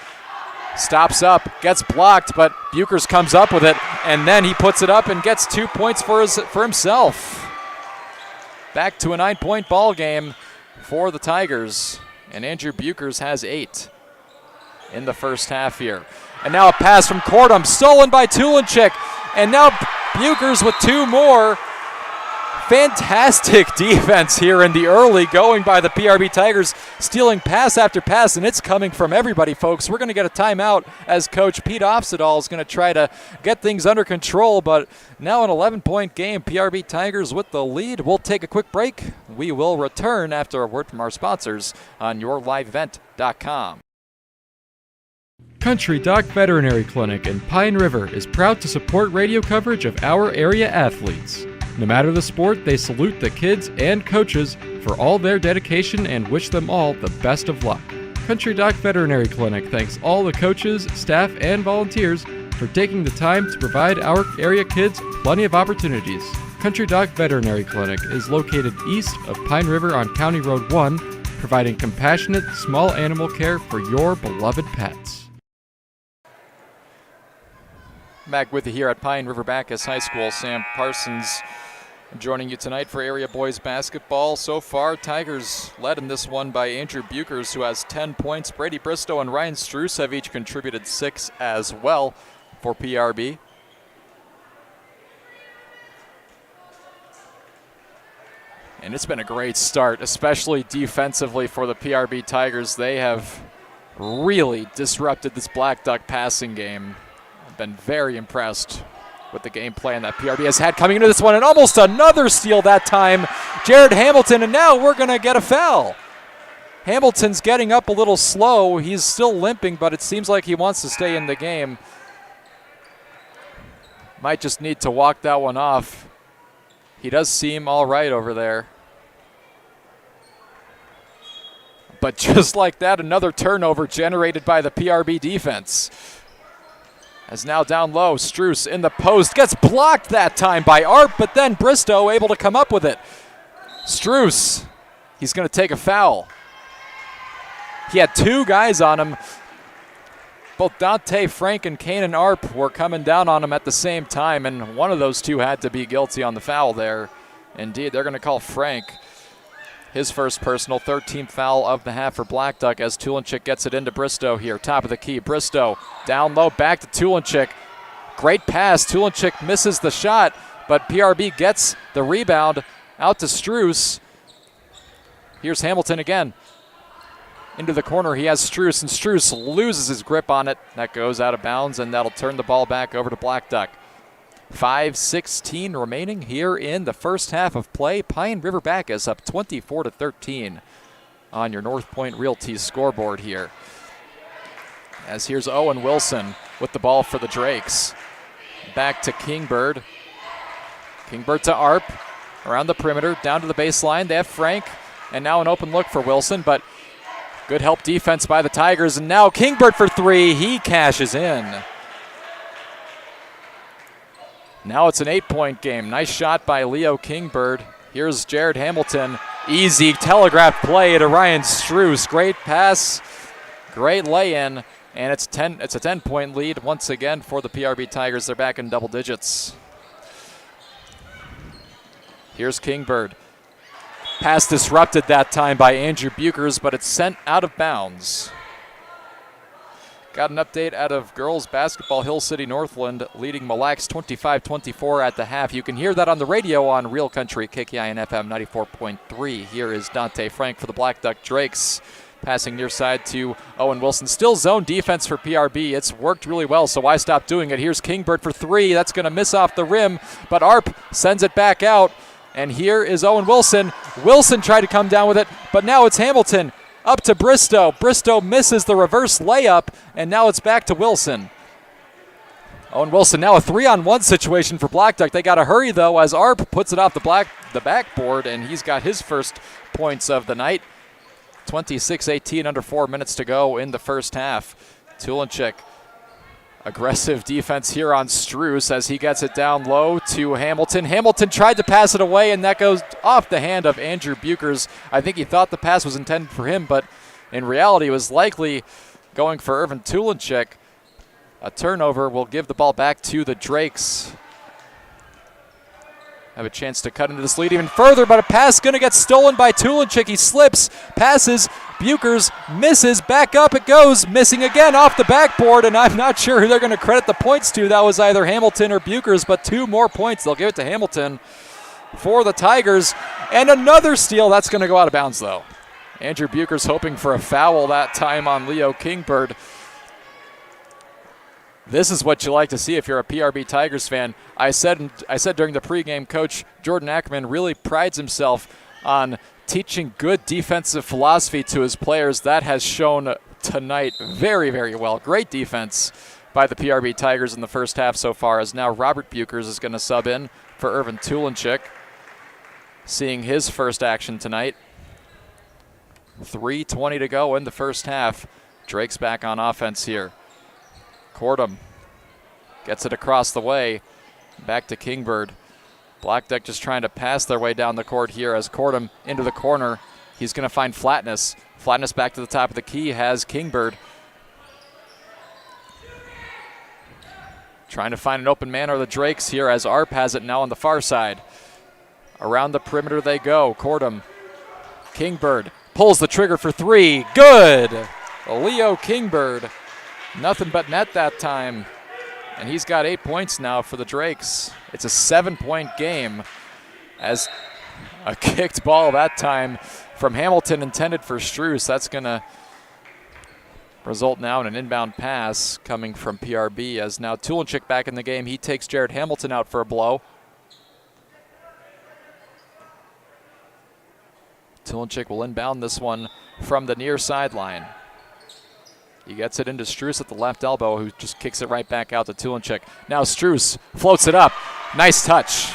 stops up, gets blocked, but Buchers comes up with it, and then he puts it up and gets 2 points for himself. Back to a 9-point ball game for the Tigers, and Andrew Buchers has 8 in the first half here. And now a pass from Cordum, stolen by Tulinchik, and now Buchers with 2 more. Fantastic defense here in the early going by the PRB Tigers, stealing pass after pass, and it's coming from everybody, folks. We're going to get a timeout as Coach Pete Ofsedal is going to try to get things under control, but now an 11-point game. PRB Tigers with the lead. We'll take a quick break. We will return after a word from our sponsors on yourliveevent.com. Country Dock Veterinary Clinic in Pine River is proud to support radio coverage of our area athletes. No matter the sport, they salute the kids and coaches for all their dedication and wish them all the best of luck. Country Dock Veterinary Clinic thanks all the coaches, staff, and volunteers for taking the time to provide our area kids plenty of opportunities. Country Dock Veterinary Clinic is located east of Pine River on County Road 1, providing compassionate small animal care for your beloved pets. Back with you here at Pine River-Backus High School. Sam Parsons joining you tonight for area boys basketball. So far, Tigers led in this one by Andrew Buchers, who has 10 points. Brady Bristow and Ryan Struess have each contributed 6 as well for PRB. And it's been a great start, especially defensively for the PRB Tigers. They have really disrupted this Blackduck passing game. Been very impressed with the game plan that PRB has had coming into this one, and almost another steal that time. Jared Hamilton, and now we're going to get a foul. Hamilton's getting up a little slow. He's still limping, but it seems like he wants to stay in the game. Might just need to walk that one off. He does seem all right over there. But just like that, another turnover generated by the PRB defense. As now down low, Struess in the post, gets blocked that time by Arp, but then Bristow able to come up with it. Struess, he's going to take a foul. He had 2 guys on him. Both Dante Frank and Kanan Arp were coming down on him at the same time, and one of those 2 had to be guilty on the foul there. Indeed, they're going to call Frank his first personal, 13th foul of the half for Blackduck as Tulinchik gets it into Bristow here. Top of the key, Bristow down low, back to Tulinchik. Great pass, Tulinchik misses the shot, but PRB gets the rebound out to Struess. Here's Hamilton again. Into the corner, he has Struess, and Struess loses his grip on it. That goes out of bounds, and that'll turn the ball back over to Blackduck. 5:16 remaining here in the first half of play. Pine River-Backus up 24-13 on your North Point Realty scoreboard here. As here's Owen Wilson with the ball for the Drakes. Back to Kingbird. Kingbird to Arp. Around the perimeter, down to the baseline. They have Frank, and now an open look for Wilson, but good help defense by the Tigers, and now Kingbird for 3. He cashes in. Now it's an 8-point game. Nice shot by Leo Kingbird. Here's Jared Hamilton. Easy telegraph play to Ryan Struess. Great pass, great lay-in, and it's a 10-point lead once again for the PRB Tigers. They're back in double digits. Here's Kingbird. Pass disrupted that time by Andrew Buchers, but it's sent out of bounds. Got an update out of girls basketball. Hill City Northland leading Mille Lacs 25-24 at the half. You can hear that on the radio on Real Country, KKIN FM 94.3. Here is Dante Frank for the Blackduck Drakes. Passing near side to Owen Wilson. Still zone defense for PRB. It's worked really well, so why stop doing it? Here's Kingbird for 3. That's going to miss off the rim, but Arp sends it back out. And here is Owen Wilson. Wilson tried to come down with it, but now it's Hamilton. up to Bristow. Bristow misses the reverse layup, and now it's back to Wilson. Owen Wilson, now a 3-on-1 situation for Blackduck. They got to hurry, though, as Arp puts it off the backboard, and he's got his first points of the night. 26-18, under 4 minutes to go in the first half. Tulenchik, aggressive defense here on Struess as he gets it down low to Hamilton. Hamilton tried to pass it away, and that goes off the hand of Andrew Buchers. I think he thought the pass was intended for him, but in reality it was likely going for Irvin Tulenchik. A turnover will give the ball back to the Drakes. Have a chance to cut into this lead even further, but a pass going to get stolen by Tulenchik. He slips, passes, Buchers misses, back up it goes, missing again off the backboard, and I'm not sure who they're going to credit the points to. That was either Hamilton or Buchers, but 2 more points. They'll give it to Hamilton for the Tigers, and another steal. That's going to go out of bounds, though. Andrew Buchers hoping for a foul that time on Leo Kingbird. This is what you like to see if you're a PRB Tigers fan. I said during the pregame, Coach Jordan Ackerman really prides himself on teaching good defensive philosophy to his players. That has shown tonight very, very well. Great defense by the PRB Tigers in the first half so far, as now Robert Buchers is going to sub in for Irvin Tulenchik, seeing his first action tonight. 3:20 to go in the first half. Drake's back on offense here. Cordum gets it across the way, back to Kingbird. Blackduck just trying to pass their way down the court here as Cordum into the corner. He's going to find Flatness. Flatness back to the top of the key has Kingbird. Trying to find an open man are the Drakes here as Arp has it now on the far side. Around the perimeter they go. Cordum, Kingbird pulls the trigger for 3. Good! Leo Kingbird. Nothing but net that time. And he's got 8 points now for the Drakes. It's a 7-point game as a kicked ball that time from Hamilton intended for Struess. That's going to result now in an inbound pass coming from PRB as now Tulenchik back in the game. He takes Jared Hamilton out for a blow. Tulenchik will inbound this one from the near sideline. He gets it into Struess at the left elbow, who just kicks it right back out to Tulenchik. Now Struess floats it up. Nice touch.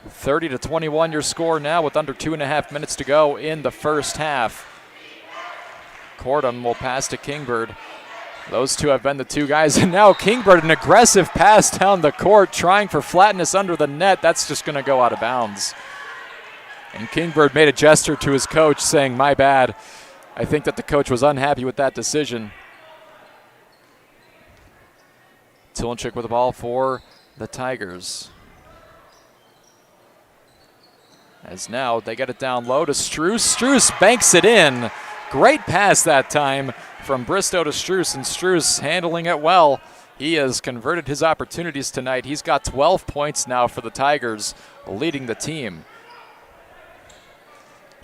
30-21 your score now with under 2.5 minutes to go in the first half. Cordum will pass to Kingbird. Those two have been the two guys. And now Kingbird, an aggressive pass down the court, trying for Flatness under the net. That's just going to go out of bounds. And Kingbird made a gesture to his coach saying, "My bad." I think that the coach was unhappy with that decision. Tulenchik with the ball for the Tigers. As now they get it down low to Struess. Struess banks it in. Great pass that time from Bristow to Struess, and Struess handling it well. He has converted his opportunities tonight. He's got 12 points now for the Tigers, leading the team.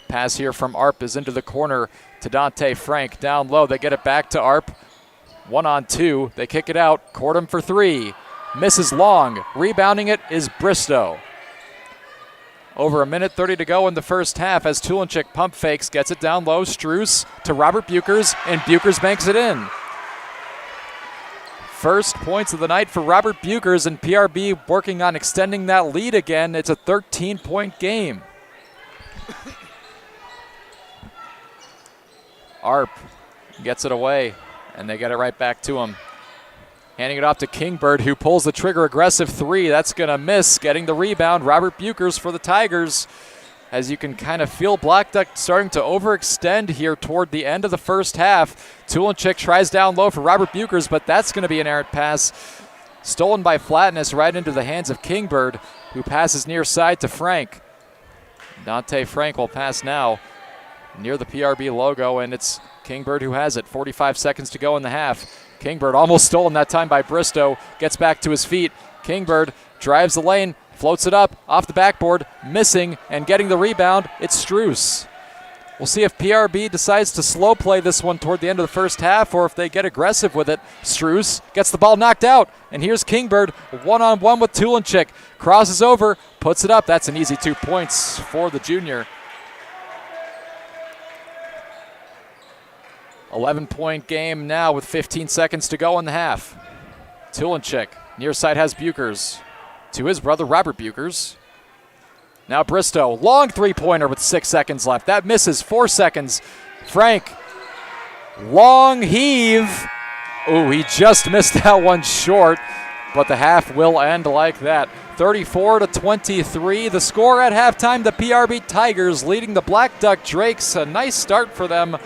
Pass here from Arp is into the corner to Dante Frank. Down low, they get it back to Arp. 1-on-2, they kick it out. Cordum for 3. Misses long. Rebounding it is Bristow. Over 1:30 to go in the first half as Tulenchik pump fakes, gets it down low. Struess to Robert Buchers, and Buchers banks it in. First points of the night for Robert Buchers, and PRB working on extending that lead again. It's a 13-point game. Arp gets it away, and they get it right back to him. Handing it off to Kingbird, who pulls the trigger, aggressive 3. That's going to miss. Getting the rebound, Robert Buchers for the Tigers. As you can kind of feel Blackduck starting to overextend here toward the end of the first half. Tulenchik tries down low for Robert Buchers, but that's going to be an errant pass. Stolen by Flatness right into the hands of Kingbird, who passes near side to Frank. Dante Frank will pass now near the PRB logo, and it's Kingbird who has it. 45 seconds to go in the half. Kingbird almost stolen that time by Bristow. Gets back to his feet. Kingbird drives the lane, floats it up off the backboard, missing, and getting the rebound. It's Struess. We'll see if PRB decides to slow play this one toward the end of the first half, or if they get aggressive with it. Struess gets the ball knocked out, and here's Kingbird one-on-one with Tulenchik. Crosses over, puts it up. That's an easy 2 points for the junior. 11-point game now with 15 seconds to go in the half. Tulinchik, near side has Buchers to his brother Robert Buchers. Now Bristow, long three-pointer with 6 seconds left. That misses, 4 seconds. Frank, long heave. Ooh, he just missed that one short, but the half will end like that. 34-23, the score at halftime. The PRB Tigers leading the Blackduck Drakes. A nice start for them,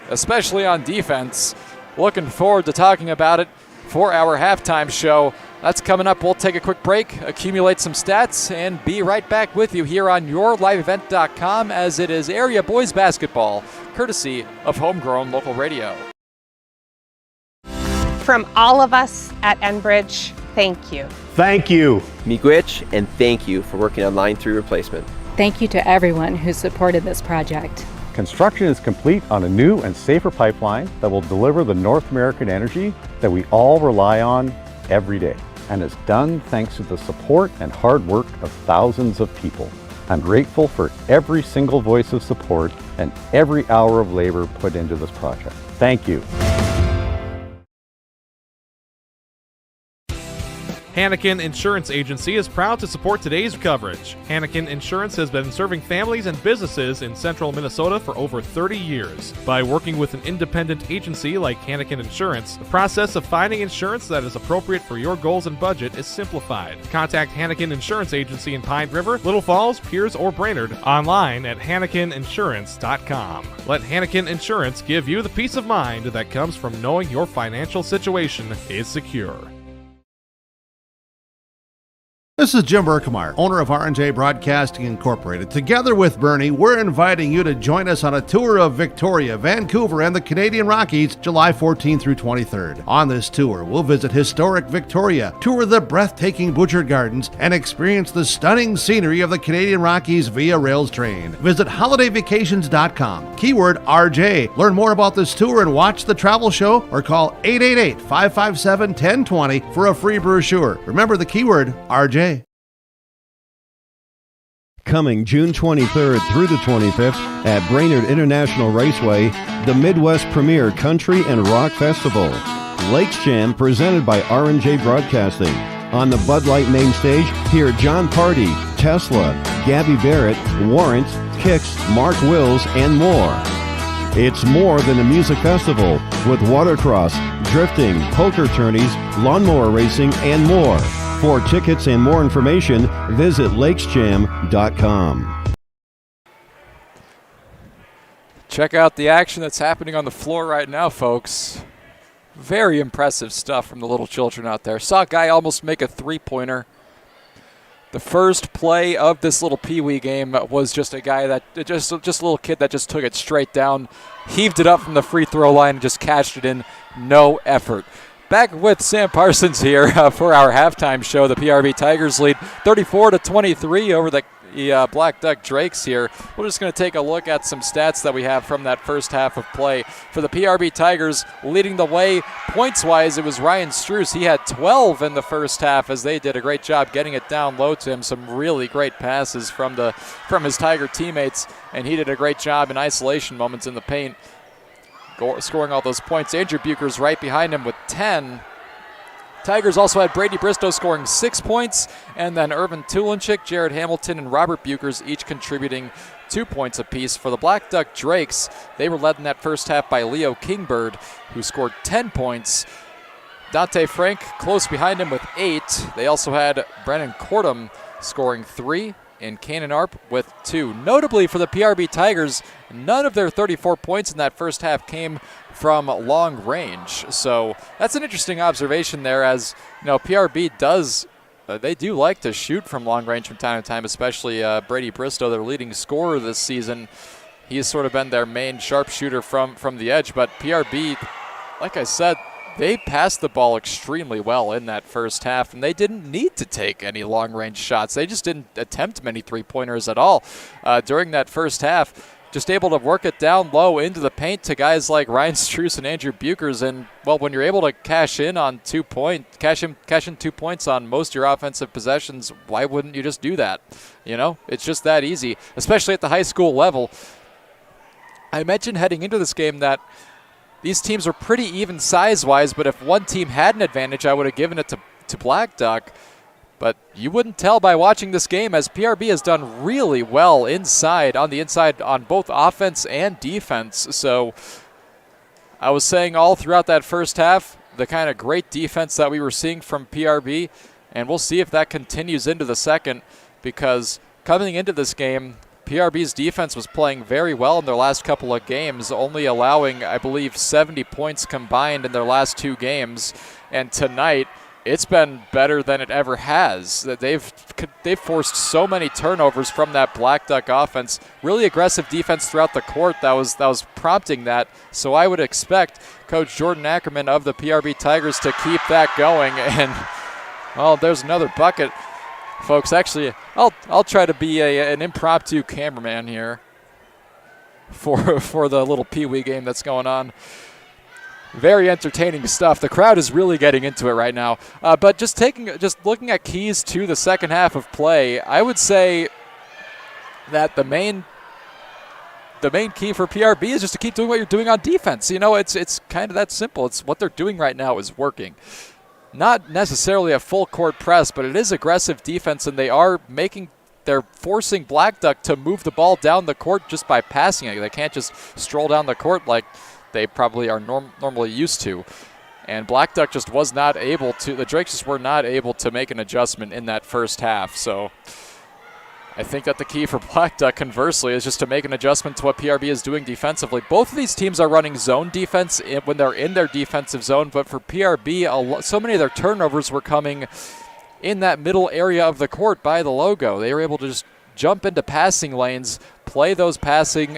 especially on defense. Looking forward to talking about it for our halftime show. That's coming up. We'll take a quick break, accumulate some stats, and be right back with you here on yourliveevent.com as it is area boys basketball, courtesy of Homegrown Local Radio. From all of us at Enbridge, thank you. Thank you. Miigwech, and thank you for working on Line 3 replacement. Thank you to everyone who supported this project. Construction is complete on a new and safer pipeline that will deliver the North American energy that we all rely on every day, and is done thanks to the support and hard work of thousands of people. I'm grateful for every single voice of support and every hour of labor put into this project. Thank you. Hannikin Insurance Agency is proud to support today's coverage. Hannikin Insurance has been serving families and businesses in central Minnesota for over 30 years. By working with an independent agency like Hannikin Insurance, the process of finding insurance that is appropriate for your goals and budget is simplified. Contact Hannikin Insurance Agency in Pine River, Little Falls, Piers, or Brainerd online at hannikininsurance.com. Let Hannikin Insurance give you the peace of mind that comes from knowing your financial situation is secure. This is Jim Berkemeier, owner of R&J Broadcasting Incorporated. Together with Bernie, we're inviting you to join us on a tour of Victoria, Vancouver, and the Canadian Rockies, July 14th through 23rd. On this tour, we'll visit historic Victoria, tour the breathtaking Butchert Gardens, and experience the stunning scenery of the Canadian Rockies via rails train. Visit holidayvacations.com, keyword RJ. Learn more about this tour and watch the travel show, or call 888-557-1020 for a free brochure. Remember the keyword RJ. Coming June 23rd through the 25th at Brainerd International Raceway, the Midwest premier country and rock festival. Lakes Jam presented by R&J Broadcasting. On the Bud Light main stage, hear John Party, Tesla, Gabby Barrett, Warrant, Kix, Mark Wills, and more. It's more than a music festival with watercross, drifting, poker tourneys, lawnmower racing, and more. For tickets and more information, visit lakesjam.com. Check out the action that's happening on the floor right now, folks. Very impressive stuff from the little children out there. Saw a guy almost make a three-pointer. The first play of this little peewee game was just a guy that, just a little kid that just took it straight down, heaved it up from the free throw line, and just cashed it in. No effort. Back with Sam Parsons here for our halftime show. The PRB Tigers lead 34-23 over the Blackduck Drakes here. We're just going to take a look at some stats that we have from that first half of play. For the PRB Tigers, leading the way points-wise, it was Ryan Struess. He had 12 in the first half as they did a great job getting it down low to him. Some really great passes from his Tiger teammates, and he did a great job in isolation moments in the paint, scoring all those points. Andrew Buchers right behind him with 10. Tigers also had Brady Bristow scoring 6 points, and then Irvin Tulinchik, Jared Hamilton, and Robert Buchers each contributing 2 points apiece. For the Blackduck Drakes, they were led in that first half by Leo Kingbird, who scored 10 points. Dante Frank close behind him with 8. They also had Brennan Cordum scoring 3, and Cannon Arp with 2. Notably for the PRB Tigers, none of their 34 points in that first half came from long range. So that's an interesting observation there, as you know, PRB they do like to shoot from long range from time to time, especially Brady Bristow, their leading scorer this season. He has sort of been their main sharpshooter from the edge, but PRB, like I said, they passed the ball extremely well in that first half, and they didn't need to take any long-range shots. They just didn't attempt many three-pointers at all during that first half. Just able to work it down low into the paint to guys like Ryan Struess and Andrew Buchers. And, well, when you're able to cash in 2 points on most of your offensive possessions, why wouldn't you just do that? You know, it's just that easy, especially at the high school level. I mentioned heading into this game that these teams are pretty even size-wise, but if one team had an advantage, I would have given it to Blackduck. But you wouldn't tell by watching this game, as PRB has done really well on the inside on both offense and defense. So I was saying all throughout that first half, the kind of great defense that we were seeing from PRB, and we'll see if that continues into the second, because coming into this game, PRB's defense was playing very well in their last couple of games, only allowing, I believe, 70 points combined in their last 2 games. And tonight, it's been better than it ever has. They've forced so many turnovers from that Blackduck offense. Really aggressive defense throughout the court that was prompting that. So I would expect Coach Jordan Ackerman of the PRB Tigers to keep that going. And, well, there's another bucket. Folks, actually, I'll try to be an impromptu cameraman here for the little peewee game that's going on. Very entertaining stuff. The crowd is really getting into it right now. But just looking at keys to the second half of play, I would say that the main key for PRB is just to keep doing what you're doing on defense. You know, it's kind of that simple. It's what they're doing right now is working. Not necessarily a full court press, but it is aggressive defense, and they're forcing Blackduck to move the ball down the court just by passing it. They can't just stroll down the court like they probably are normally used to. And Blackduck just was not able to, the Drakes just were not able to make an adjustment in that first half. So I think that the key for Blackduck, conversely, is just to make an adjustment to what PRB is doing defensively. Both of these teams are running zone defense when they're in their defensive zone, but for PRB, so many of their turnovers were coming in that middle area of the court by the logo. They were able to just jump into passing lanes, play those passes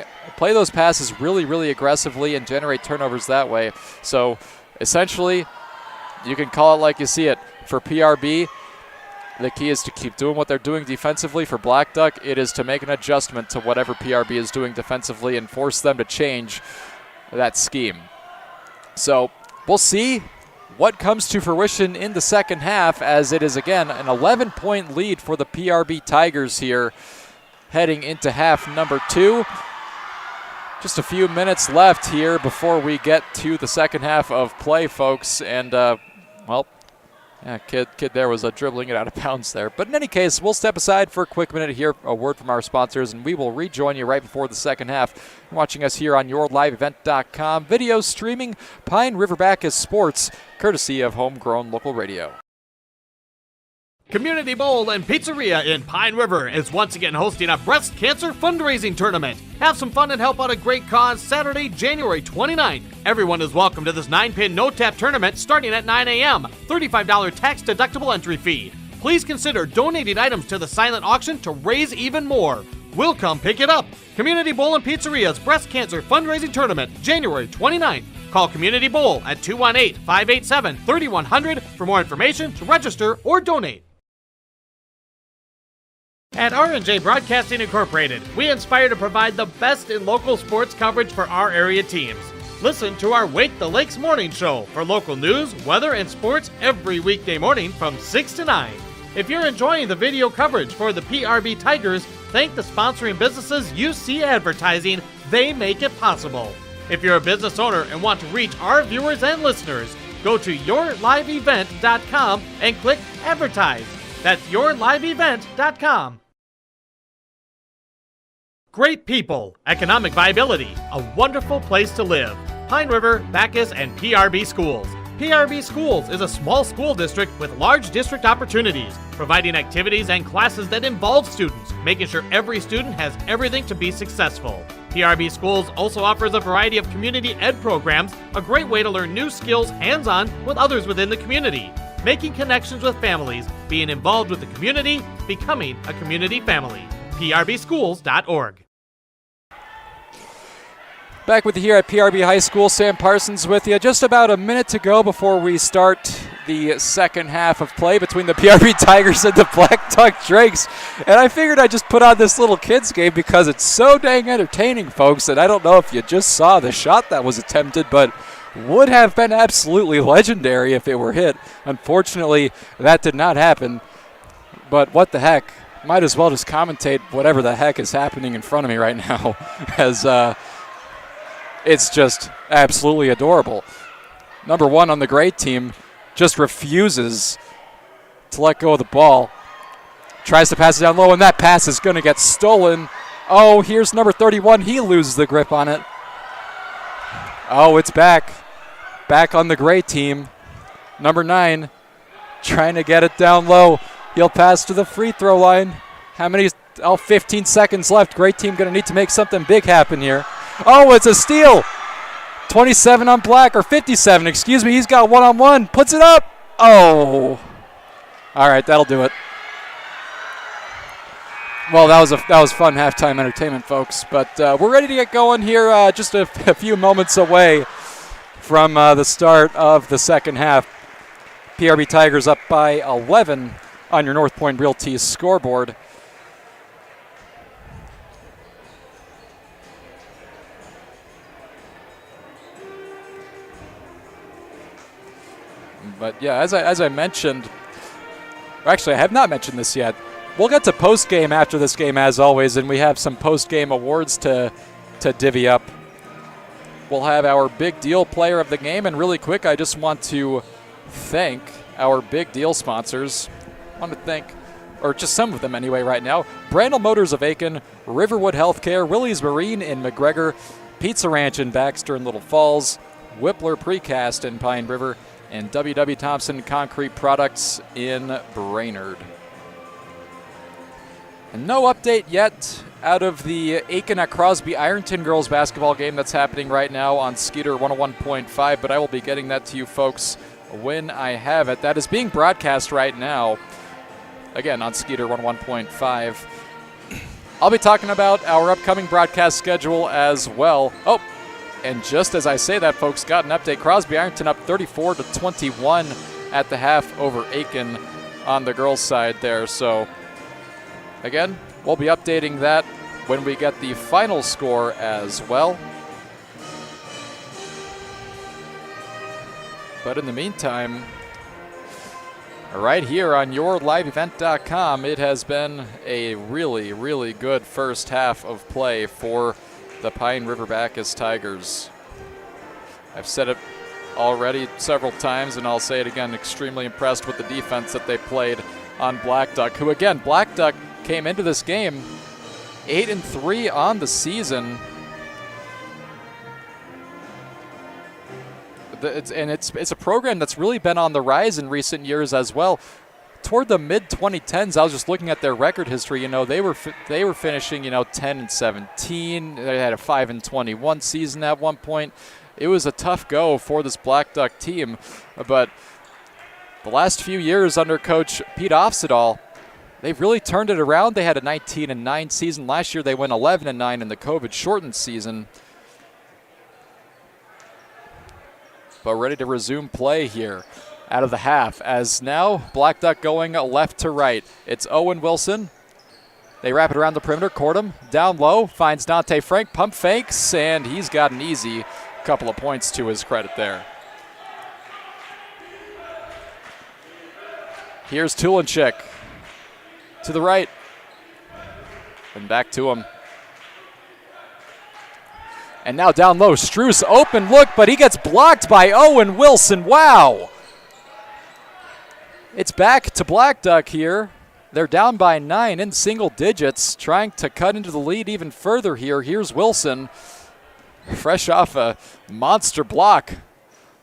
really, really aggressively, and generate turnovers that way. So essentially, you can call it like you see it. For PRB, the key is to keep doing what they're doing defensively. For Blackduck, it is to make an adjustment to whatever PRB is doing defensively and force them to change that scheme. So we'll see what comes to fruition in the second half, as it is, again, an 11-point lead for the PRB Tigers here heading into half number 2. Just a few minutes left here before we get to the second half of play, folks. And, kid there was dribbling it out of bounds there. But in any case, we'll step aside for a quick minute here, a word from our sponsors, and we will rejoin you right before the second half. You're watching us here on yourliveevent.com, video streaming Pine River-Backus Sports, courtesy of Homegrown Local Radio. Community Bowl and Pizzeria in Pine River is once again hosting a breast cancer fundraising tournament. Have some fun and help out a great cause Saturday, January 29th. Everyone is welcome to this 9-pin no-tap tournament starting at 9 a.m. $35 tax-deductible entry fee. Please consider donating items to the silent auction to raise even more. We'll come pick it up. Community Bowl and Pizzeria's breast cancer fundraising tournament, January 29th. Call Community Bowl at 218-587-3100 for more information, to register, or donate. At R&J Broadcasting Incorporated, we aspire to provide the best in local sports coverage for our area teams. Listen to our Wake the Lakes morning show for local news, weather, and sports every weekday morning from 6 to 9. If you're enjoying the video coverage for the PRB Tigers, thank the sponsoring businesses you see advertising. They make it possible. If you're a business owner and want to reach our viewers and listeners, go to yourliveevent.com and click Advertise. That's yourliveevent.com. Great people, economic viability, a wonderful place to live. Pine River, Backus, and PRB Schools. PRB Schools is a small school district with large district opportunities, providing activities and classes that involve students, making sure every student has everything to be successful. PRB Schools also offers a variety of community ed programs, a great way to learn new skills hands-on with others within the community. Making connections with families, being involved with the community, becoming a community family. PRBschools.org. Back with you here at PRB High School. Sam Parsons with you. Just about a minute to go before we start the second half of play between the PRB Tigers and the Blackduck Drakes. And I figured I'd just put on this little kids game because it's so dang entertaining, folks. And I don't know if you just saw the shot that was attempted, but would have been absolutely legendary if it were hit. Unfortunately, that did not happen. But what the heck? Might as well just commentate whatever the heck is happening in front of me right now as It's just absolutely adorable. Number 1 on the gray team just refuses to let go of the ball. Tries to pass it down low, and that pass is going to get stolen. Oh, here's number 31. He loses the grip on it. Oh, it's back. Back on the gray team. Number 9 trying to get it down low. He'll pass to the free throw line. How many? 15 seconds left. Gray team going to need to make something big happen here. Oh, it's a steal. 27 on black, or 57, excuse me. He's got one-on-one. Puts it up. Oh. All right, that'll do it. Well, that was fun halftime entertainment, folks. But we're ready to get going here. Just a few moments away from the start of the second half. PRB Tigers up by 11 on your North Point Realty scoreboard. But yeah, as I mentioned, actually I have not mentioned this yet. We'll get to post-game after this game as always, and we have some post-game awards to divvy up. We'll have our big deal player of the game, and really quick, I just want to thank our big deal sponsors. I want to thank, or just some of them anyway right now, Brandel Motors of Aiken, Riverwood Healthcare, Willie's Marine in McGregor, Pizza Ranch in Baxter and Little Falls, Whippler Precast in Pine River, and W.W. Thompson Concrete Products in Brainerd. And no update yet out of the Aiken at Crosby Ironton girls basketball game that's happening right now on Skeeter 101.5, but I will be getting that to you folks when I have it. That is being broadcast right now, again, on Skeeter 101.5. I'll be talking about our upcoming broadcast schedule as well. Oh, and just as I say that, folks, got an update. Crosby Ironton up 34-21 at the half over Aiken on the girls' side there. So, again, we'll be updating that when we get the final score as well. But in the meantime, right here on yourliveevent.com, it has been a really, really good first half of play for the Pine River-Backus Tigers. I've said it already several times, and I'll say it again, extremely impressed with the defense that they played on Blackduck, who, again, Blackduck came into this game 8-3 on the season. It's a program that's really been on the rise in recent years as well. Toward the mid-2010s, I was just looking at their record history. You know, they were finishing, 10-17. They had a 5-21 season at one point. It was a tough go for this Blackduck team, but the last few years under Coach Pete Ofsedal, they've really turned it around. They had a 19-9 season last year. They went 11-9 in the COVID-shortened season. But ready to resume play here out of the half, as now Blackduck going left to right. It's Owen Wilson. They wrap it around the perimeter, court him, down low, finds Dante Frank, pump fakes, and he's got an easy couple of points to his credit there. Here's Tulinchik to the right, and back to him. And now down low, Struess, open look, but he gets blocked by Owen Wilson. Wow. It's back to Blackduck here. They're down by 9 in single digits, trying to cut into the lead even further here. Here's Wilson, fresh off a monster block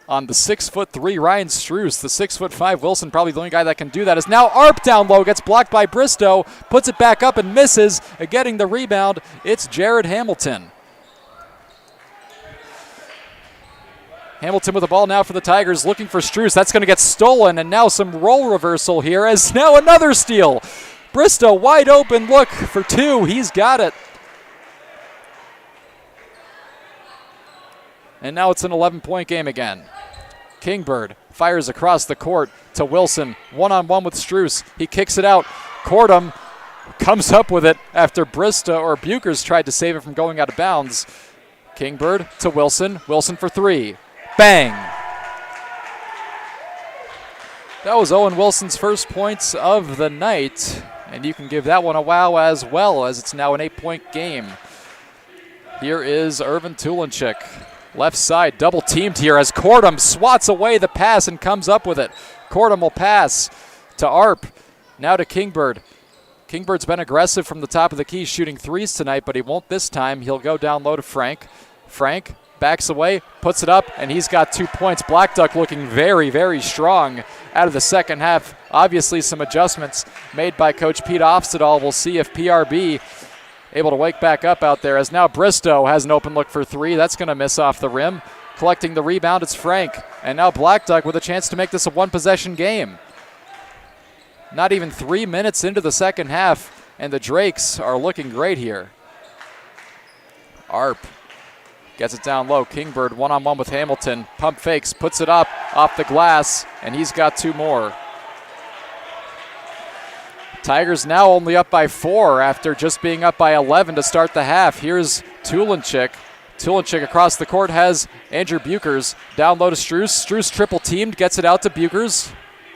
on the 6'3" Ryan Struess. The 6'5" Wilson, probably the only guy that can do that, is now Arp down low, gets blocked by Bristow, puts it back up and misses. Getting the rebound, it's Jared Hamilton. Hamilton with the ball now for the Tigers, looking for Struess. That's going to get stolen, and now some role reversal here as now another steal. Bristow wide open look for two. He's got it. And now it's an 11-point game again. Kingbird fires across the court to Wilson. One-on-one with Struess. He kicks it out. Cordham comes up with it after Bristow or Buchers tried to save it from going out of bounds. Kingbird to Wilson. Wilson for three. Bang! That was Owen Wilson's first points of the night, and you can give that one a wow as well, as it's now an 8-point game. Here is Irvin Tulenchik. Left side, double teamed here as Cordum swats away the pass and comes up with it. Cordum will pass to Arp, now to Kingbird. Kingbird's been aggressive from the top of the key, shooting threes tonight, but he won't this time. He'll go down low to Frank. Frank backs away, puts it up, and he's got 2 points. Blackduck looking very, very strong out of the second half. Obviously some adjustments made by Coach Pete Ofstedal. We'll see if PRB able to wake back up out there, as now Bristow has an open look for three. That's going to miss off the rim. Collecting the rebound, it's Frank. And now Blackduck with a chance to make this a one-possession game. Not even 3 minutes into the second half, and the Drakes are looking great here. Arp gets it down low. Kingbird one-on-one with Hamilton. Pump fakes, puts it up off the glass, and he's got 2 more. Tigers now only up by 4 after just being up by 11 to start the half. Here's Tulenchik. Tulenchik across the court has Andrew Bukers. Down low to Struess. Struess triple teamed, gets it out to Bukers.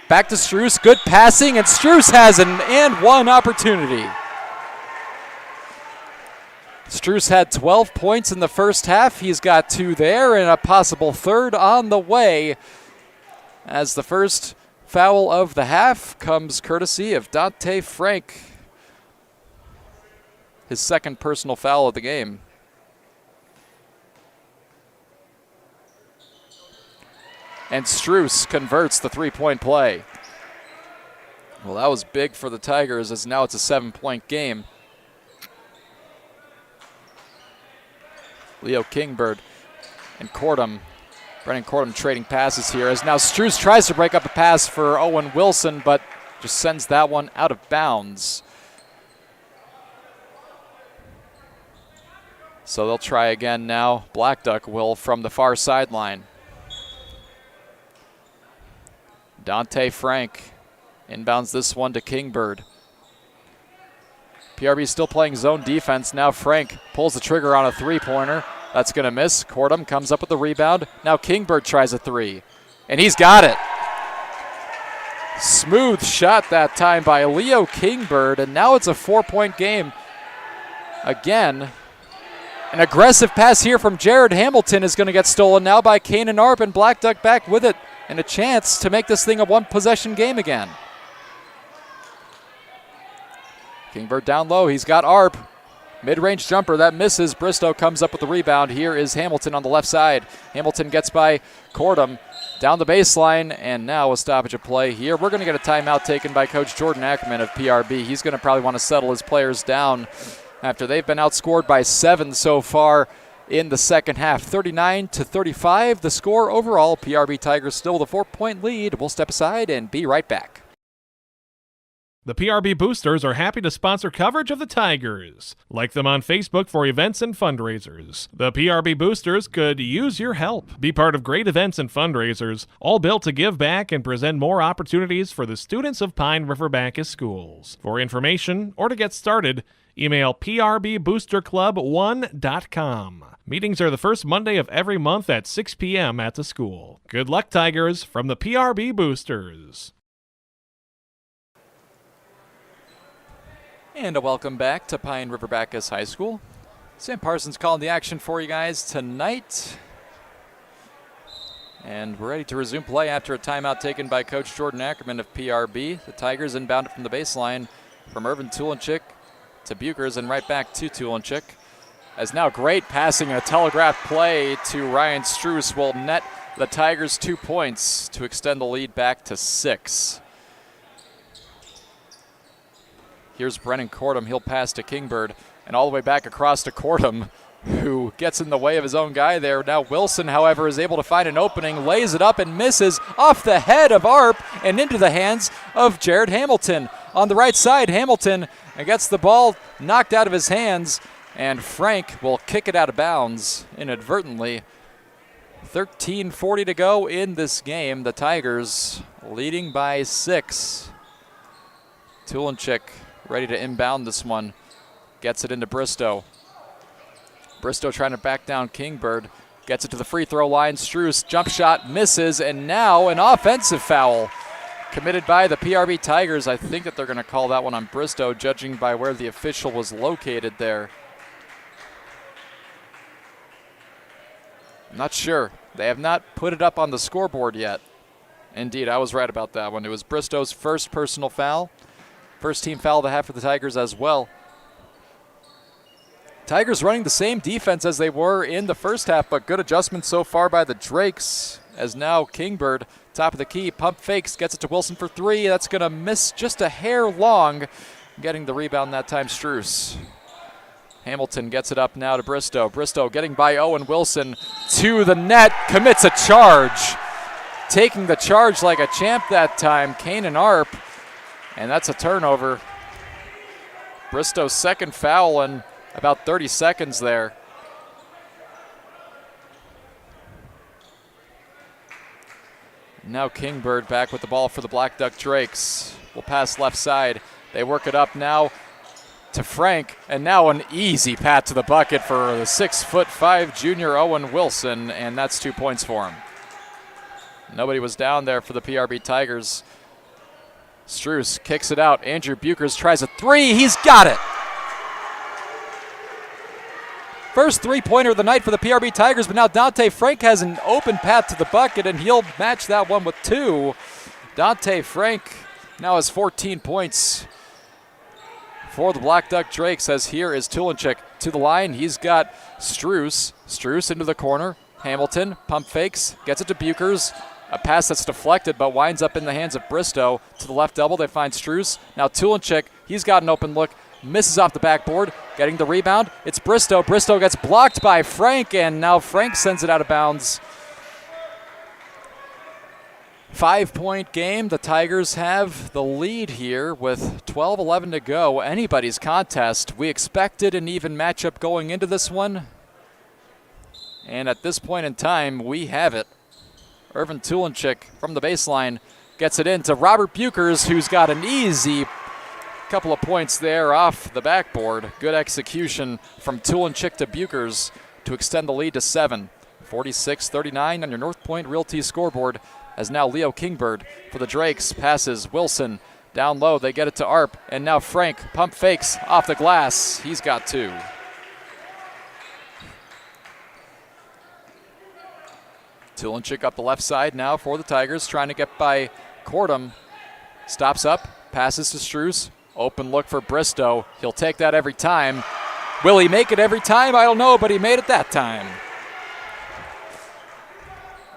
Back to Struess, good passing, and Struess has an and one opportunity. Struess had 12 points in the first half. He's got 2 there and a possible third on the way, as the first foul of the half comes courtesy of Dante Frank. His second personal foul of the game. And Struess converts the three-point play. Well, that was big for the Tigers, as now it's a 7-point game. Leo Kingbird and Cordum. Brennan Cordum trading passes here, as now Struess tries to break up a pass for Owen Wilson, but just sends that one out of bounds. So they'll try again now. Blackduck will from the far sideline. Dante Frank inbounds this one to Kingbird. PRB still playing zone defense. Now Frank pulls the trigger on a three-pointer. That's going to miss. Cordum comes up with the rebound. Now Kingbird tries a three, and he's got it. Smooth shot that time by Leo Kingbird, and now it's a 4-point game. Again, an aggressive pass here from Jared Hamilton is going to get stolen now by Kanan Arp, and Blackduck back with it, and a chance to make this thing a one-possession game again. Kingbird down low. He's got Arp. Mid-range jumper, that misses. Bristow comes up with the rebound. Here is Hamilton on the left side. Hamilton gets by Cordum down the baseline, and now a stoppage of play here. We're going to get a timeout taken by Coach Jordan Ackerman of PRB. He's going to probably want to settle his players down after they've been outscored by 7 so far in the second half. 39-35, the score overall. PRB Tigers still with a 4-point lead. We'll step aside and be right back. The PRB Boosters are happy to sponsor coverage of the Tigers. Like them on Facebook for events and fundraisers. The PRB Boosters could use your help. Be part of great events and fundraisers, all built to give back and present more opportunities for the students of Pine River-Backus schools. For information or to get started, email prboosterclub1.com. Meetings are the first Monday of every month at 6 p.m. at the school. Good luck, Tigers, from the PRB Boosters. And a welcome back to Pine River-Backus High School. Sam Parsons calling the action for you guys tonight. And we're ready to resume play after a timeout taken by Coach Jordan Ackerman of PRB. The Tigers inbound it from the baseline from Irvin Tulenchik to Bukers and right back to Tulenchik. As now great passing and a telegraph play to Ryan Struess will net the Tigers 2 points to extend the lead back to 6. Here's Brennan Cordum. He'll pass to Kingbird and all the way back across to Cordum, who gets in the way of his own guy there. Now Wilson, however, is able to find an opening, lays it up and misses off the head of Arp and into the hands of Jared Hamilton. On the right side, Hamilton gets the ball knocked out of his hands, and Frank will kick it out of bounds inadvertently. 13:40 to go in this game. The Tigers leading by 6. Tulenchik ready to inbound this one. Gets it into Bristow. Bristow trying to back down Kingbird. Gets it to the free throw line. Struess, jump shot, misses, and now an offensive foul committed by the PRB Tigers. I think that they're going to call that one on Bristow, judging by where the official was located there. I'm not sure. They have not put it up on the scoreboard yet. Indeed, I was right about that one. It was Bristow's first personal foul. First team foul of the half for the Tigers as well. Tigers running the same defense as they were in the first half, but good adjustment so far by the Drakes, as now Kingbird, top of the key, pump fakes, gets it to Wilson for three. That's going to miss just a hair long. Getting the rebound that time, Struess. Hamilton gets it up now to Bristow. Bristow getting by Owen Wilson to the net, commits a charge. Taking the charge like a champ that time, Kanan Arp, and that's a turnover. Bristow's second foul in about 30 seconds there. Now Kingbird back with the ball for the Blackduck Drakes. Will pass left side. They work it up now to Frank, and now an easy pat to the bucket for the 6'5" junior Owen Wilson, and that's 2 points for him. Nobody was down there for the PRB Tigers. Struess kicks it out. Andrew Buchers tries a three. He's got it. First three-pointer of the night for the PRB Tigers, but now Dante Frank has an open path to the bucket, and he'll match that one with two. Dante Frank now has 14 points for the Blackduck Drakes, as here is Tulinchik to the line. He's got Struess. Struess into the corner. Hamilton pump fakes, gets it to Buchers. A pass that's deflected but winds up in the hands of Bristow. To the left double, they find Struess. Now Tulinchik, he's got an open look, misses off the backboard, getting the rebound. It's Bristow. Bristow gets blocked by Frank, and now Frank sends it out of bounds. 5-point game. The Tigers have the lead here with 12-11 to go. Anybody's contest. We expected an even matchup going into this one, and at this point in time, we have it. Irvin Tulinchik from the baseline gets it in to Robert Buchers, who's got an easy couple of points there off the backboard. Good execution from Tulinchik to Buchers to extend the lead to 7. 46-39 on your North Point Realty scoreboard, as now Leo Kingbird for the Drakes passes Wilson. Down low, they get it to Arp, and now Frank pump fakes off the glass. He's got two. Tulinchik up the left side now for the Tigers, trying to get by Cordum. Stops up, passes to Struess. Open look for Bristow. He'll take that every time. Will he make it every time? I don't know, but he made it that time.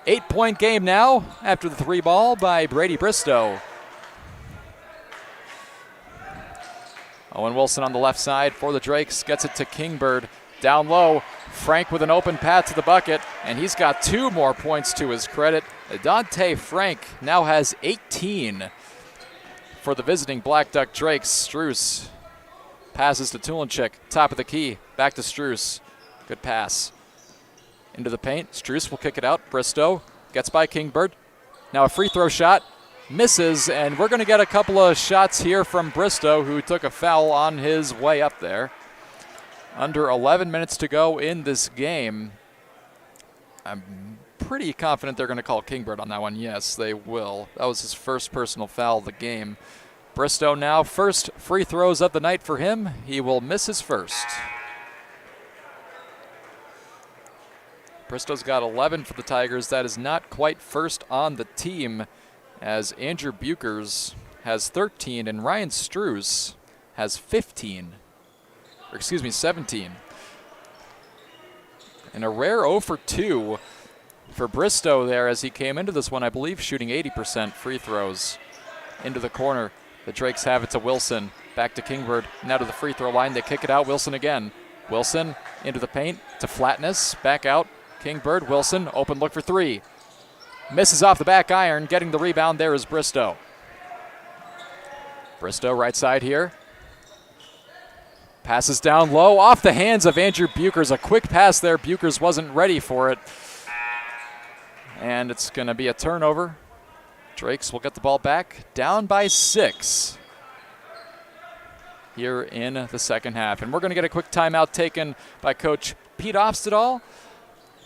8-point game now after the three ball by Brady Bristow. Owen Wilson on the left side for the Drakes, gets it to Kingbird. Down low, Frank with an open path to the bucket, and he's got 2 more points to his credit. Dante Frank now has 18 for the visiting Blackduck Drakes. Struess passes to Tulinchik, top of the key, back to Struess. Good pass. Into the paint, Struess will kick it out. Bristow gets by Kingbird. Now a free throw shot, misses, and we're going to get a couple of shots here from Bristow, who took a foul on his way up there. Under 11 minutes to go in this game. I'm pretty confident they're going to call Kingbird on that one. Yes, they will. That was his first personal foul of the game. Bristow now, first free throws of the night for him. He will miss his first. Bristow's got 11 for the Tigers. That is not quite first on the team, as Andrew Buchers has 13 and Ryan Struess has 17. And a rare 0 for 2 for Bristow there, as he came into this one, I believe, shooting 80% free throws. Into the corner. The Drakes have it to Wilson. Back to Kingbird. Now to the free throw line. They kick it out. Wilson again. Wilson into the paint to Flatness. Back out. Kingbird. Wilson. Open look for three. Misses off the back iron. Getting the rebound there is Bristow. Bristow right side here. Passes down low off the hands of Andrew Buchers. A quick pass there. Buchers wasn't ready for it. And it's going to be a turnover. Drakes will get the ball back. Down by 6 here in the second half. And we're going to get a quick timeout taken by Coach Pete Ofstedall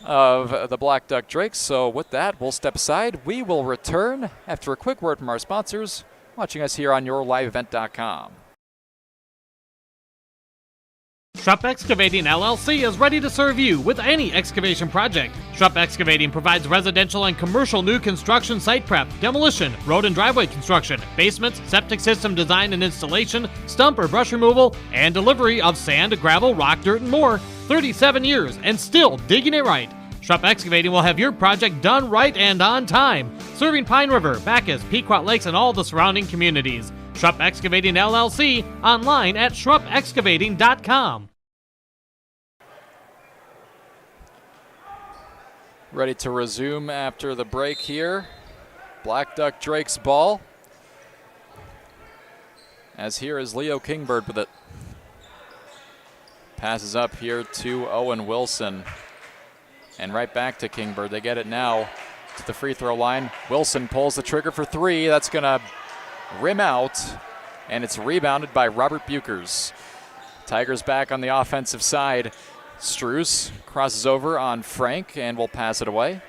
of the Blackduck Drakes. So with that, we'll step aside. We will return after a quick word from our sponsors, watching us here on YourLiveEvent.com. Shrupp Excavating LLC is ready to serve you with any excavation project. Shrupp Excavating provides residential and commercial new construction site prep, demolition, road and driveway construction, basements, septic system design and installation, stump or brush removal, and delivery of sand, gravel, rock, dirt, and more. 37 years and still digging it right. Shrupp Excavating will have your project done right and on time, serving Pine River, Backus, Pequot Lakes, and all the surrounding communities. Shrupp Excavating LLC, online at shruppexcavating.com. Ready to resume after the break here. Blackduck Drake's ball. As here is Leo Kingbird with it. Passes up here to Owen Wilson. And right back to Kingbird. They get it now to the free throw line. Wilson pulls the trigger for three. That's going to rim out, and it's rebounded by Robert Buchers. Tigers back on the offensive side. Struess crosses over on Frank and will pass it away.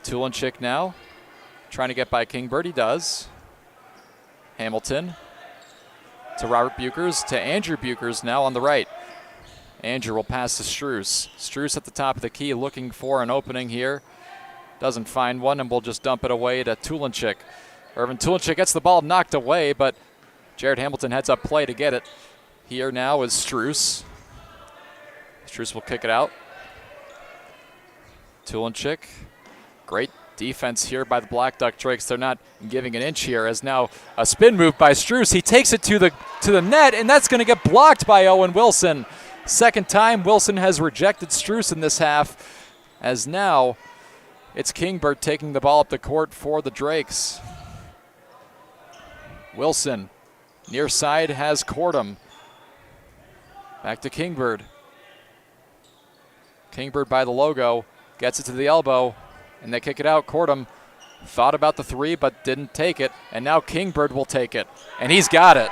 Tulenchik now trying to get by Kingbird. He does. Hamilton to Robert Buchers, to Andrew Buchers now on the right. Andrew will pass to Struess. Struess at the top of the key looking for an opening here. Doesn't find one, and will just dump it away to Tulenchik. Irvin Tulenchik gets the ball knocked away, but Jared Hamilton heads up play to get it. Here now is Struess. Struess will kick it out. Tulenchik. Great defense here by the Blackduck Drakes. They're not giving an inch here, as now a spin move by Struess. He takes it to the net, and that's going to get blocked by Owen Wilson. Second time Wilson has rejected Struess in this half, as now it's Kingbird taking the ball up the court for the Drakes. Wilson, near side, has Cordum. Back to Kingbird. Kingbird by the logo, gets it to the elbow, and they kick it out. Cordum thought about the three, but didn't take it, and now Kingbird will take it, and he's got it.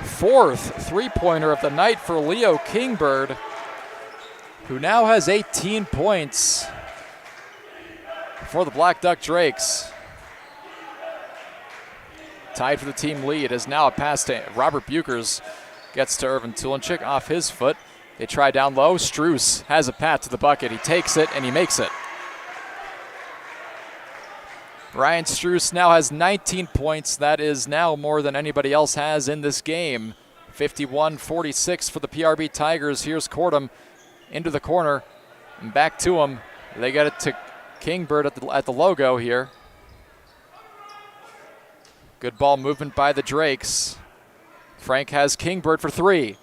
Fourth three-pointer of the night for Leo Kingbird, who now has 18 points for the Blackduck Drakes. Tied for the team lead is now a pass to Robert Buchers. Gets to Irvin Tulenchik off his foot. They try down low. Struess has a pass to the bucket. He takes it and he makes it. Ryan Struess now has 19 points. That is now more than anybody else has in this game. 51-46 for the PRB Tigers. Here's Cordum into the corner and back to him. They get it to Kingbird at the logo here. Good ball movement by the Drakes. Frank has Kingbird for three.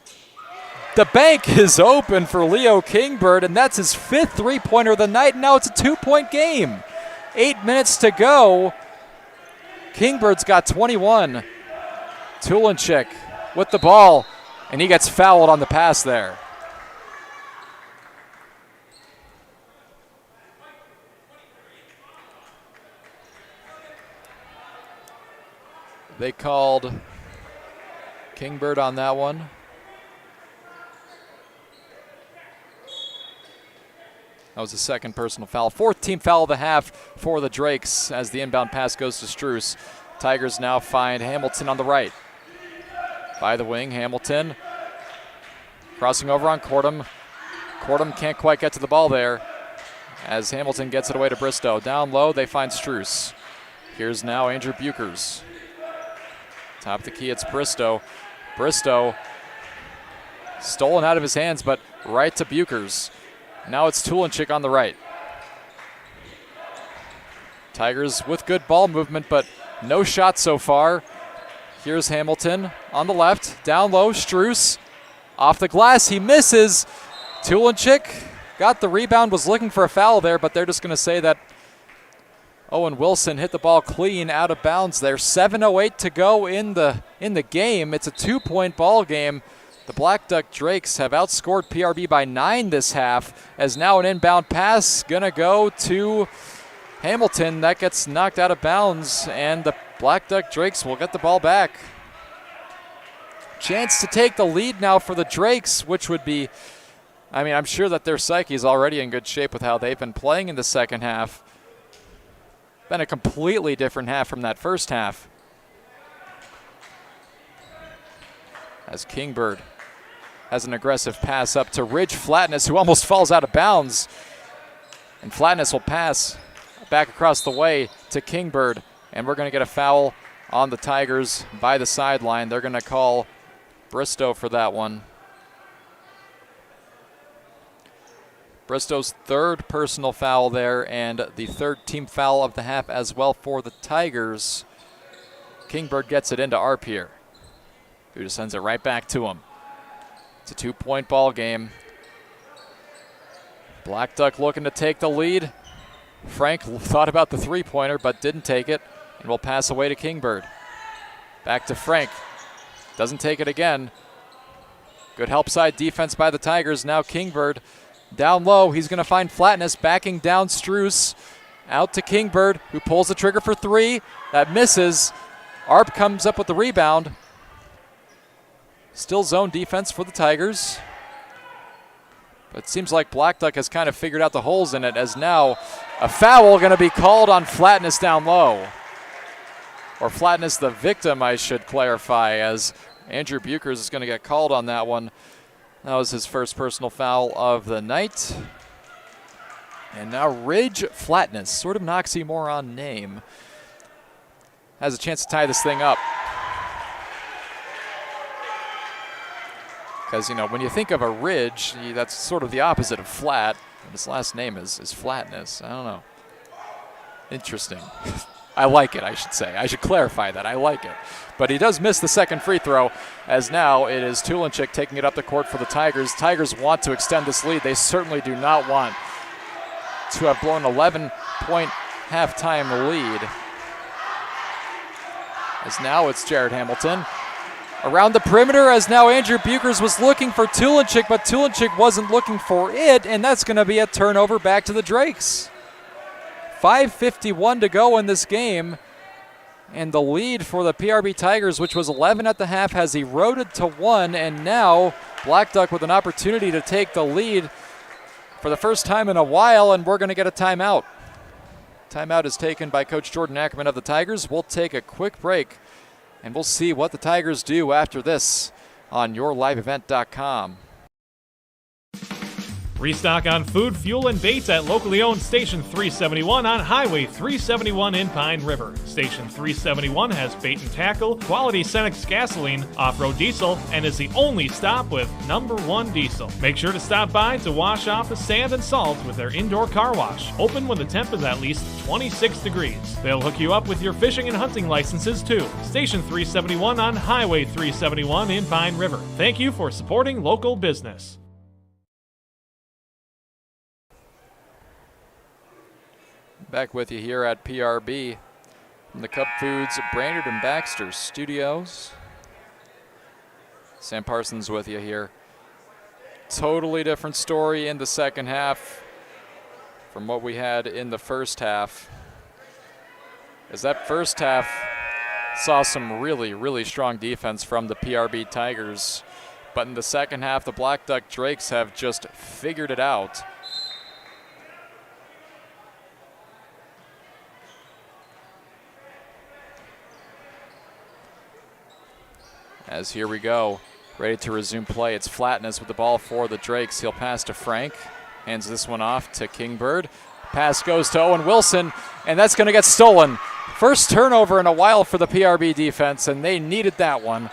The bank is open for Leo Kingbird, and that's his fifth three-pointer of the night. Now it's a two-point game. 8 minutes to go. Kingbird's got 21. Tulenchik with the ball, and he gets fouled on the pass there. They called Kingbird on that one. That was the second personal foul. Fourth team foul of the half for the Drakes as the inbound pass goes to Struess. Tigers now find Hamilton on the right. By the wing, Hamilton crossing over on Cordum. Cordum can't quite get to the ball there as Hamilton gets it away to Bristow. Down low, they find Struess. Here's now Andrew Buchers. Top of the key, it's Bristow. Bristow stolen out of his hands, but right to Buchers. Now it's Tulenchik on the right. Tigers with good ball movement, but no shots so far. Here's Hamilton on the left. Down low, Struess. Off the glass, he misses. Tulenchik got the rebound, was looking for a foul there, but they're just going to say that Owen Wilson hit the ball clean out of bounds there. 7:08 to go in the game. It's a 2-point ball game. The Blackduck Drakes have outscored PRB by 9 this half, as now an inbound pass gonna go to Hamilton. That gets knocked out of bounds, and the Blackduck Drakes will get the ball back. Chance to take the lead now for the Drakes, which would be, I mean, I'm sure that their psyche is already in good shape with how they've been playing in the second half. Been a completely different half from that first half. As Kingbird has an aggressive pass up to Ridge Flatness, who almost falls out of bounds. And Flatness will pass back across the way to Kingbird. And we're going to get a foul on the Tigers by the sideline. They're going to call Bristow for that one. Bristow's third personal foul there, and the third team foul of the half as well for the Tigers. Kingbird gets it into Arp here, who just sends it right back to him. It's a 2-point ball game. Blackduck looking to take the lead. Frank thought about the three-pointer but didn't take it, and will pass away to Kingbird. Back to Frank. Doesn't take it again. Good help side defense by the Tigers. Now Kingbird down low. He's going to find Flatness backing down Struce. Out to Kingbird, who pulls the trigger for three. That misses. Arp comes up with the rebound. Still zone defense for the Tigers. But it seems like Blackduck has kind of figured out the holes in it, as now a foul going to be called on Flatness down low. Or Flatness the victim, I should clarify, as Andrew Buchers is going to get called on that one. That was his first personal foul of the night. And now Ridge Flatness, sort of an oxymoron name, has a chance to tie this thing up. Because, you know, when you think of a ridge, that's sort of the opposite of flat. And his last name is Flatness. I don't know. Interesting. I like it, I should say. I should clarify that. I like it. But he does miss the second free throw, as now it is Tulinchik taking it up the court for the Tigers. Tigers want to extend this lead. They certainly do not want to have blown an 11-point halftime lead. As now it's Jared Hamilton. Around the perimeter, as now Andrew Buchers was looking for Tulinchik, but Tulinchik wasn't looking for it, and that's going to be a turnover back to the Drakes. 5:51 to go in this game, and the lead for the PRB Tigers, which was 11 at the half, has eroded to 1, and now Blackduck with an opportunity to take the lead for the first time in a while, and we're going to get a timeout. Timeout is taken by Coach Jordan Ackerman of the Tigers. We'll take a quick break, and we'll see what the Tigers do after this on YourLiveEvent.com. Restock on food, fuel, and baits at locally owned Station 371 on Highway 371 in Pine River. Station 371 has bait and tackle, quality Cenex gasoline, off-road diesel, and is the only stop with #1 diesel. Make sure to stop by to wash off the sand and salt with their indoor car wash, open when the temp is at least 26 degrees. They'll hook you up with your fishing and hunting licenses too. Station 371 on Highway 371 in Pine River. Thank you for supporting local business. Back with you here at PRB from the Cub Foods Brainerd and Baxter studios. Sam Parsons with you here. Totally different story in the second half from what we had in the first half. As that first half saw some really, really strong defense from the PRB Tigers. But in the second half, the Blackduck Drakes have just figured it out. As here we go, ready to resume play. It's Flatness with the ball for the Drakes. He'll pass to Frank, hands this one off to Kingbird. Pass goes to Owen Wilson, and that's going to get stolen. First turnover in a while for the PRB defense, and they needed that one.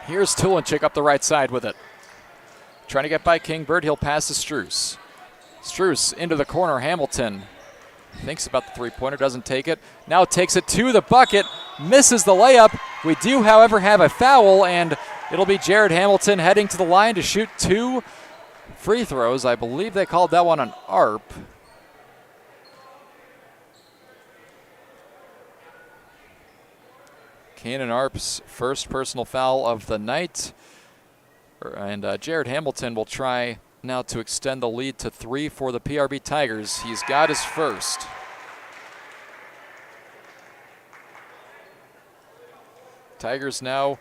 Here's Tulinchik up the right side with it. Trying to get by Kingbird, he'll pass to Struce. Struce into the corner, Hamilton. Thinks about the three-pointer, doesn't take it. Now takes it to the bucket, misses the layup. We do, however, have a foul, and it'll be Jared Hamilton heading to the line to shoot 2 free throws. I believe they called that one an ARP. Cannon Arp's first personal foul of the night. And Jared Hamilton will try now to extend the lead to 3 for the PRB Tigers. He's got his first. Tigers now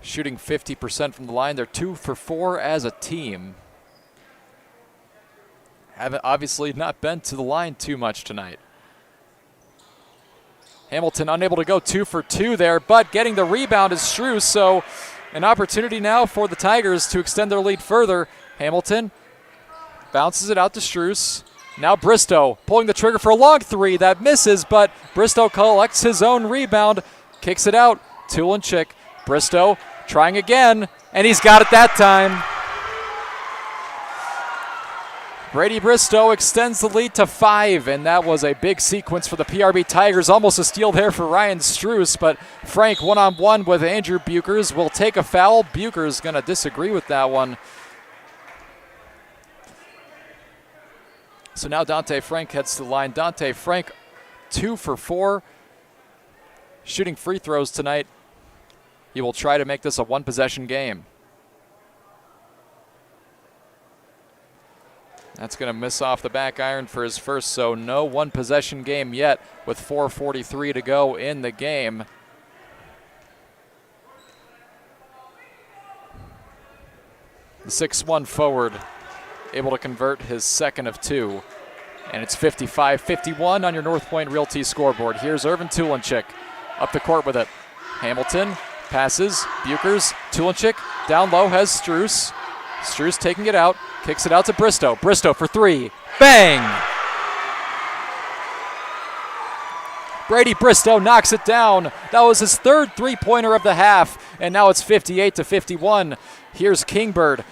shooting 50% from the line. They're 2 for 4 as a team. Haven't obviously not been to the line too much tonight. Hamilton unable to go 2 for 2 there, but getting the rebound is Struce, so an opportunity now for the Tigers to extend their lead further. Hamilton bounces it out to Struess. Now Bristow pulling the trigger for a long three. That misses, but Bristow collects his own rebound, kicks it out. Tulenchik, Bristow trying again, and he's got it that time. Brady Bristow extends the lead to 5, and that was a big sequence for the PRB Tigers. Almost a steal there for Ryan Struess, but Frank one-on-one with Andrew Buchers will take a foul. Buchers going to disagree with that one. So now Dante Frank heads to the line. Dante Frank 2 for 4, shooting free throws tonight. He will try to make this a one-possession game. That's going to miss off the back iron for his first, so no one-possession game yet with 4:43 to go in the game. The 6'1 forward able to convert his second of 2. And it's 55-51 on your North Point Realty scoreboard. Here's Irvin Tulenchik up the court with it. Hamilton passes, Buchers, Tulenchik down low has Struess. Struess taking it out. Kicks it out to Bristow. Bristow for 3. Bang! Brady Bristow knocks it down. That was his third three-pointer of the half, and now it's 58-51. Here's Kingbird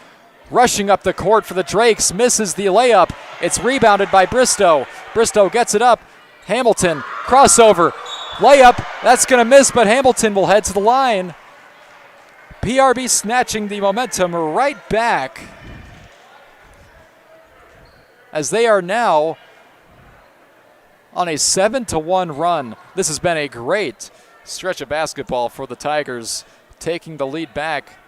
rushing up the court for the Drakes. Misses the layup. It's rebounded by Bristow. Bristow gets it up. Hamilton, crossover. Layup. That's going to miss, but Hamilton will head to the line. PRB snatching the momentum right back, as they are now on a 7-1 run. This has been a great stretch of basketball for the Tigers, taking the lead back.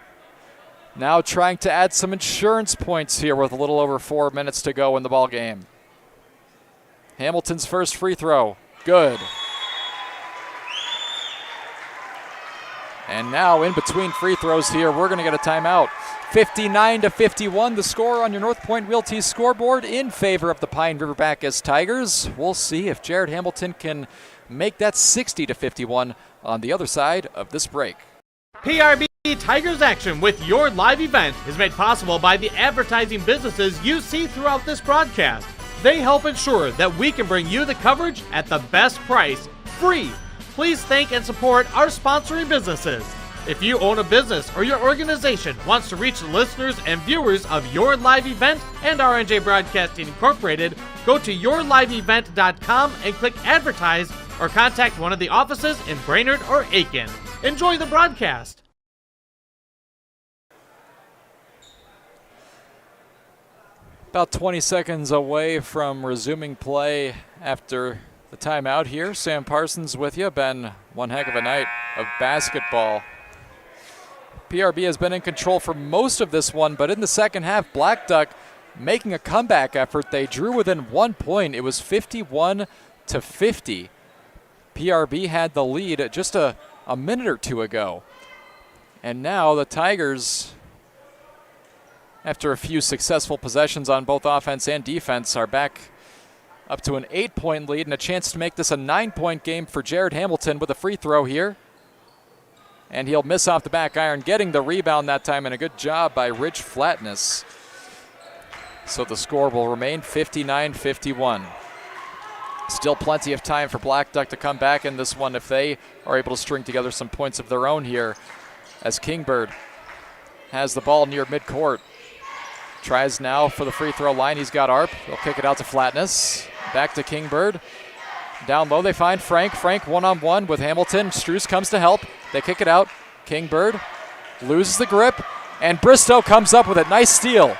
Now trying to add some insurance points here with a little over 4 minutes to go in the ball game. Hamilton's first free throw, good. And now in between free throws here, we're going to get a timeout. 59-51, the score on your North Point Realty scoreboard in favor of the Pine River-Backus Tigers. We'll see if Jared Hamilton can make that 60-51 on the other side of this break. PRB Tigers action with your live event is made possible by the advertising businesses you see throughout this broadcast. They help ensure that we can bring you the coverage at the best price, free. Please thank and support our sponsoring businesses. If you own a business or your organization wants to reach the listeners and viewers of your live event and RNJ Broadcasting Incorporated, go to yourliveevent.com and click advertise or contact one of the offices in Brainerd or Aiken. Enjoy the broadcast. About 20 seconds away from resuming play after the timeout here. Sam Parsons with you. Been one heck of a night of basketball. PRB has been in control for most of this one, but in the second half, Blackduck making a comeback effort. They drew within 1 point. It was 51-50. PRB had the lead just a minute or two ago. And now the Tigers, after a few successful possessions on both offense and defense, are back up to an 8-point lead and a chance to make this a 9-point game for Jared Hamilton with a free throw here. And he'll miss off the back iron, getting the rebound that time, and a good job by Rich Flatness. So the score will remain 59-51. Still plenty of time for Blackduck to come back in this one if they are able to string together some points of their own here, as Kingbird has the ball near midcourt. Tries now for the free throw line. He's got Arp. He'll kick it out to Flatness. Back to Kingbird. Down low they find Frank. Frank one-on-one with Hamilton. Struess comes to help. They kick it out. Kingbird loses the grip, and Bristow comes up with it. Nice steal.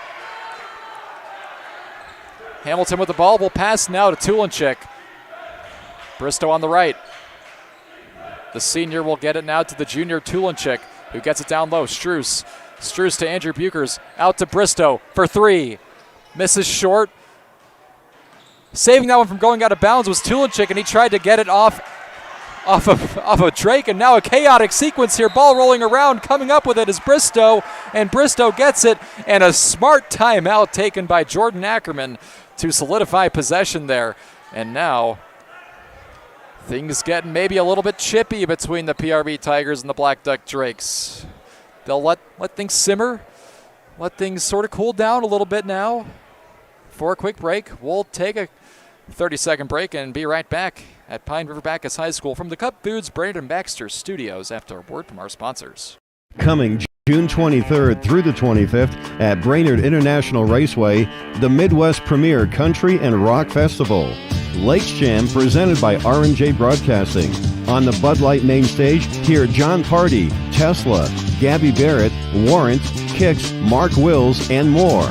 Hamilton with the ball will pass now to Tulenchik. Bristow on the right. The senior will get it now to the junior Tulenchik, who gets it down low. Struess. Struess to Andrew Buchers. Out to Bristow for 3. Misses short. Saving that one from going out of bounds was Tulenchik, and he tried to get it off of Drake, and now a chaotic sequence here. Ball rolling around, coming up with it is Bristow, and Bristow gets it, and a smart timeout taken by Jordan Ackerman to solidify possession there. And now things getting maybe a little bit chippy between the PRB Tigers and the Blackduck Drakes. they'll let things simmer, let things sort of cool down a little bit now. For a quick break, we'll take a 30-second break and be right back at Pine River-Backus High School from the Cup Foods Brainerd and Baxter studios after a word from our sponsors. Coming June 23rd through the 25th at Brainerd International Raceway, the Midwest Premier Country and Rock Festival. Lakes Jam presented by R&J Broadcasting. On the Bud Light main stage, hear John Party, Tesla, Gabby Barrett, Warrant, Kix, Mark Wills, and more.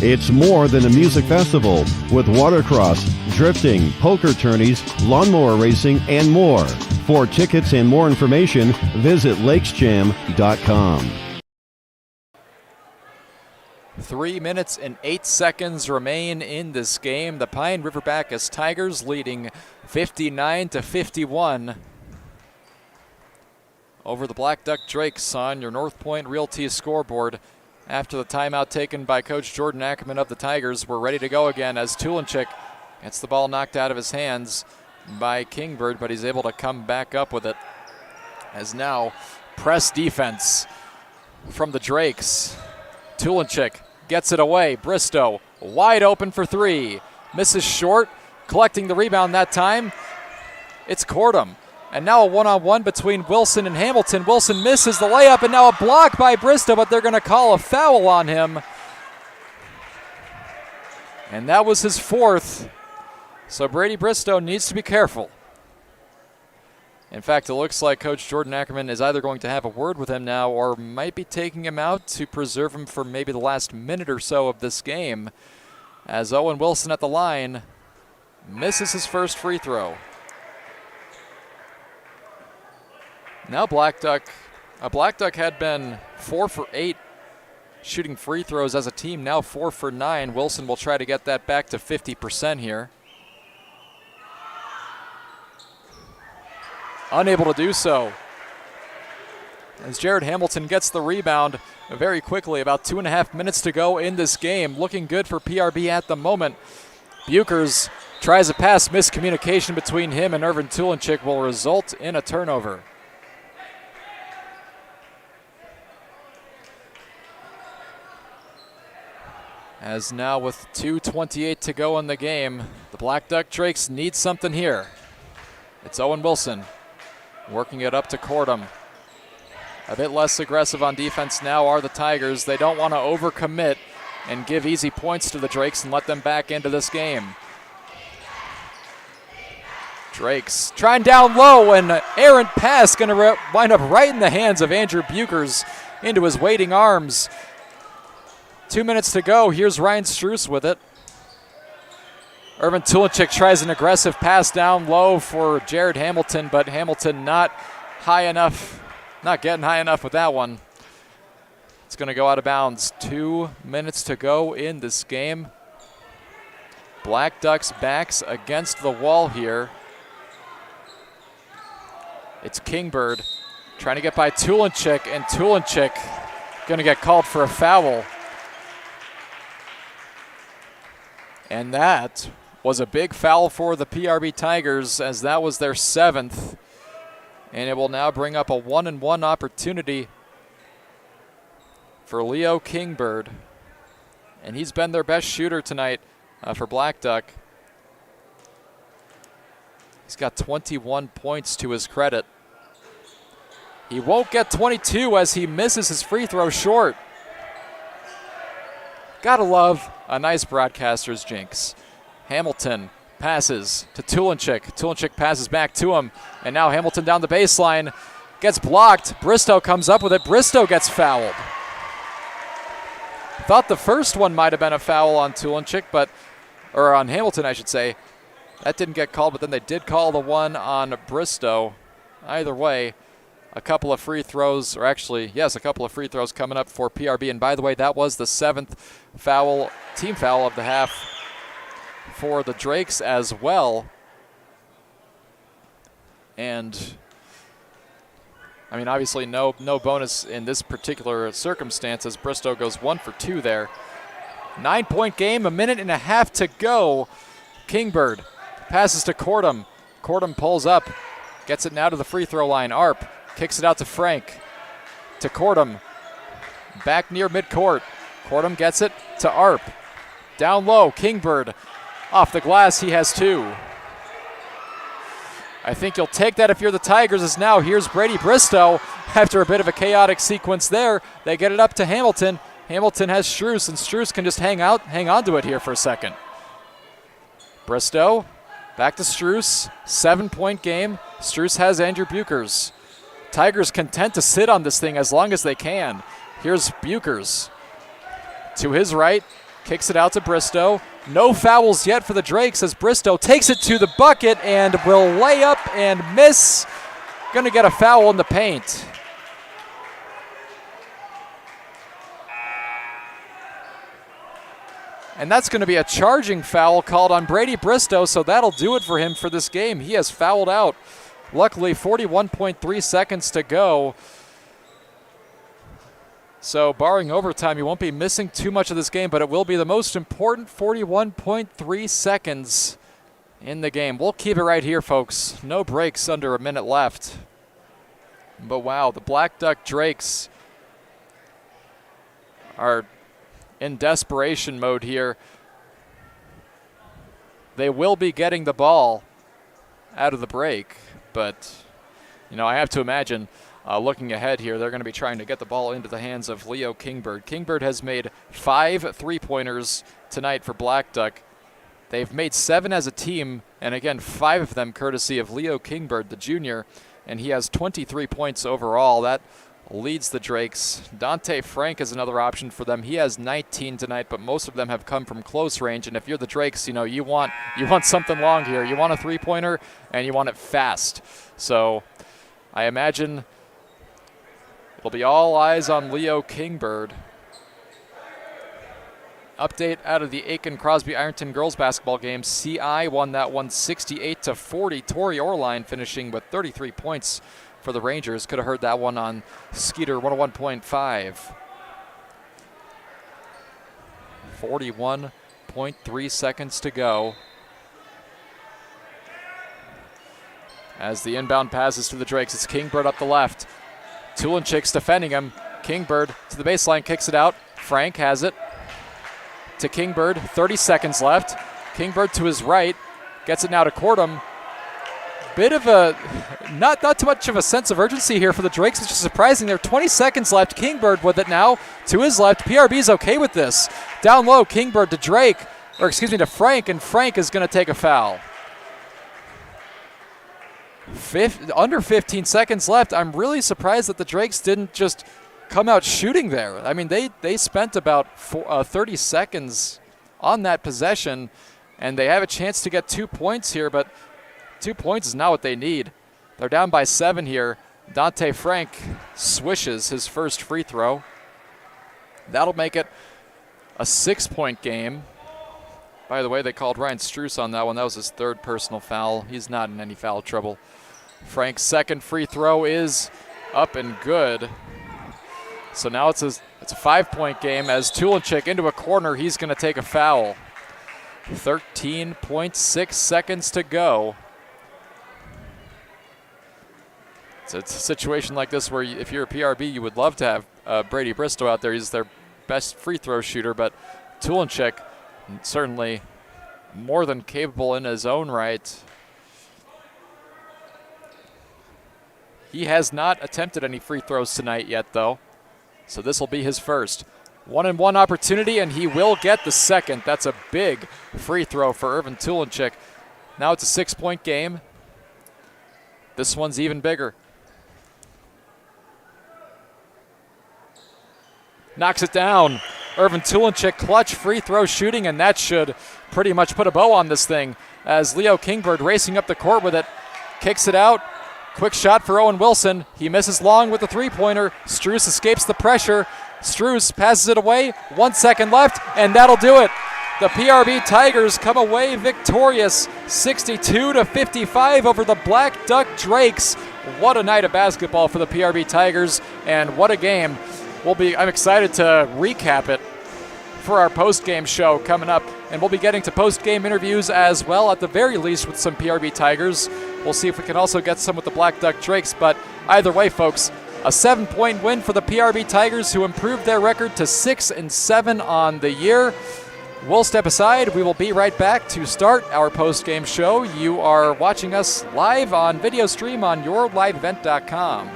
It's more than a music festival with watercross, drifting, poker tourneys, lawnmower racing, and more. For tickets and more information, visit lakesjam.com. 3 minutes and 8 seconds remain in this game. The Pine River-Backus Tigers leading 59-51 over the Blackduck Drakes on your North Point Realty scoreboard. After the timeout taken by Coach Jordan Ackerman of the Tigers, we're ready to go again as Tulenchik gets the ball knocked out of his hands by Kingbird, but he's able to come back up with it. As now, press defense from the Drakes. Tulenchik gets it away. Bristow wide open for three. Misses short, collecting the rebound that time. It's Cordum. And now a one-on-one between Wilson and Hamilton. Wilson misses the layup, and now a block by Bristow, but they're going to call a foul on him. And that was his fourth. So Brady Bristow needs to be careful. In fact, it looks like Coach Jordan Ackerman is either going to have a word with him now or might be taking him out to preserve him for maybe the last minute or so of this game, as Owen Wilson at the line misses his first free throw. Now Blackduck had been 4 for 8 shooting free throws as a team, now 4 for 9. Wilson will try to get that back to 50% here. Unable to do so, as Jared Hamilton gets the rebound very quickly. About 2.5 minutes to go in this game. Looking good for PRB at the moment. Bukers tries a pass. Miscommunication between him and Irvin Tulenchik will result in a turnover. As now with 2:28 to go in the game, the Blackduck Drakes need something here. It's Owen Wilson working it up to Cordum. A bit less aggressive on defense now are the Tigers. They don't want to overcommit and give easy points to the Drakes and let them back into this game. Drakes trying down low, and errant pass going to wind up right in the hands of Andrew Bukers into his waiting arms. 2 minutes to go. Here's Ryan Struess with it. Irvin Tulenchik tries an aggressive pass down low for Jared Hamilton, but Hamilton not getting high enough with that one. It's going to go out of bounds. 2 minutes to go in this game. Blackduck's backs against the wall here. It's Kingbird trying to get by Tulenchik, and Tulenchik going to get called for a foul. And that was a big foul for the PRB Tigers, as that was their 7th. And it will now bring up a 1-and-1 opportunity for Leo Kingbird. And he's been their best shooter tonight for Blackduck. He's got 21 points to his credit. He won't get 22 as he misses his free throw short. Gotta love a nice broadcaster's jinx. Hamilton passes to Tulenchik. Tulenchik passes back to him. And now Hamilton down the baseline. Gets blocked. Bristow comes up with it. Bristow gets fouled. Thought the first one might have been a foul on Tulenchik, or on Hamilton, I should say. That didn't get called, but then they did call the one on Bristow. Either way, a couple of free throws, or actually, yes, a couple of free throws coming up for PRB. And by the way, that was the 7th foul, team foul of the half for the Drakes as well. And I mean, obviously no bonus in this particular circumstance, as Bristow goes 1 for 2 there. 9-point game, 1.5 minutes to go. Kingbird passes to Cordum. Cordum pulls up, gets it now to the free throw line. Arp kicks it out to Frank. To Cordum. back near midcourt. Cordham gets it to Arp. Down low, Kingbird. Off the glass, he has 2. I think you'll take that if you're the Tigers, as now here's Brady Bristow. After a bit of a chaotic sequence there, they get it up to Hamilton. Hamilton has Struess, and Struess can just hang on to it here for a second. Bristow, back to Struess. 7-point game. Struess has Andrew Buchers. Tigers content to sit on this thing as long as they can. Here's Buchers. To his right, kicks it out to Bristow. No fouls yet for the Drakes as Bristow takes it to the bucket and will lay up and miss. Going to get a foul in the paint. And that's going to be a charging foul called on Brady Bristow, so that'll do it for him for this game. He has fouled out. Luckily, 41.3 seconds to go. So barring overtime, you won't be missing too much of this game, but it will be the most important 41.3 seconds in the game. We'll keep it right here, folks. No breaks under a minute left. But wow, the Blackduck Drakes are in desperation mode here. They will be getting the ball out of the break, but I have to imagine looking ahead here, they're going to be trying to get the ball into the hands of Leo Kingbird. Kingbird has made 5 3-pointers tonight for Blackduck. They've made 7 as a team, and again, 5 of them courtesy of Leo Kingbird, the junior, and he has 23 points overall. That leads the Drakes. Dante Frank is another option for them. He has 19 tonight, but most of them have come from close range. And if you're the Drakes, you want something long here. You want a 3-pointer, and you want it fast. So I imagine it'll be all eyes on Leo Kingbird. Update out of the Aiken-Crosby-Ironton girls basketball game. CI won that one 68-40. Tori Orline finishing with 33 points for the Rangers. Could have heard that one on Skeeter 101.5. 41.3 seconds to go. As the inbound passes to the Drakes, it's Kingbird up the left. Tulenchik's defending him. Kingbird to the baseline, kicks it out. Frank has it to Kingbird. 30 seconds left. Kingbird to his right, gets it now to Cordham. Bit of a, not too much of a sense of urgency here for the Drakes, which is surprising. There are 20 seconds left. Kingbird with it now to his left. PRB's okay with this. Down low, Kingbird to Frank, and Frank is going to take a foul. Under 15 seconds left. I'm really surprised that the Drakes didn't just come out shooting there. I mean, they spent about 30 seconds on that possession, and they have a chance to get 2 points here, but 2 points is not what they need. They're down by 7 here. Dante Frank swishes his first free throw. That'll make it a 6-point game. By the way, they called Ryan Struess on that one. That was his 3rd personal foul. He's not in any foul trouble. Frank's second free throw is up and good. So now it's a 5-point game as Tulenchik into a corner. He's going to take a foul. 13.6 seconds to go. It's a situation like this where if you're a PRB, you would love to have Brady Bristow out there. He's their best free throw shooter, but Tulenchik certainly more than capable in his own right. He has not attempted any free throws tonight yet, though, so this will be his first. 1-and-1 opportunity, and he will get the second. That's a big free throw for Irvin Tulenchik. Now it's a 6-point game. This one's even bigger. Knocks it down. Irvin Tulenchik, clutch free throw shooting, and that should pretty much put a bow on this thing as Leo Kingbird racing up the court with it. Kicks it out. Quick shot for Owen Wilson. He misses long with the 3-pointer. Struess escapes the pressure. Struess passes it away. 1 second left, and that'll do it. The PRB Tigers come away victorious, 62-55 over the Blackduck Drakes. What a night of basketball for the PRB Tigers, and what a game. I'm excited to recap it for our post-game show coming up, and we'll be getting to post-game interviews as well, at the very least with some PRB Tigers. We'll see if we can also get some with the Blackduck Drakes, but either way, folks, A 7-point win for the PRB Tigers, who improved their record to 6-7 on the year. We'll step aside. We will be right back to start our post-game show. You are watching us live on video stream on yourliveevent.com.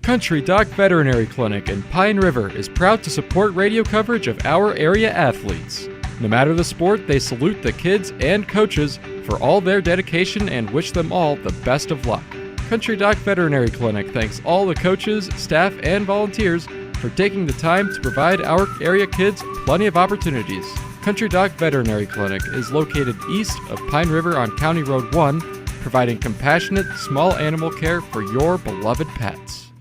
Country Dock Veterinary Clinic in Pine River is proud to support radio coverage of our area athletes. No matter the sport, they salute the kids and coaches for all their dedication and wish them all the best of luck. Country Dock Veterinary Clinic thanks all the coaches, staff, and volunteers for taking the time to provide our area kids plenty of opportunities. Country Dock Veterinary Clinic is located east of Pine River on County Road 1, providing compassionate small animal care for your beloved pets.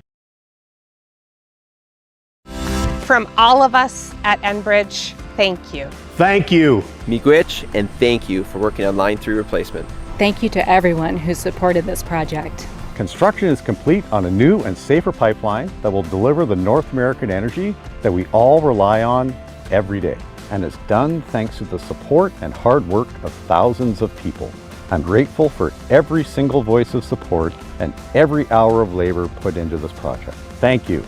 From all of us at Enbridge, thank you. Thank you. Miigwech, and thank you for working on Line 3 replacement. Thank you to everyone who supported this project. Construction is complete on a new and safer pipeline that will deliver the North American energy that we all rely on every day, and is done thanks to the support and hard work of thousands of people. I'm grateful for every single voice of support and every hour of labor put into this project. Thank you.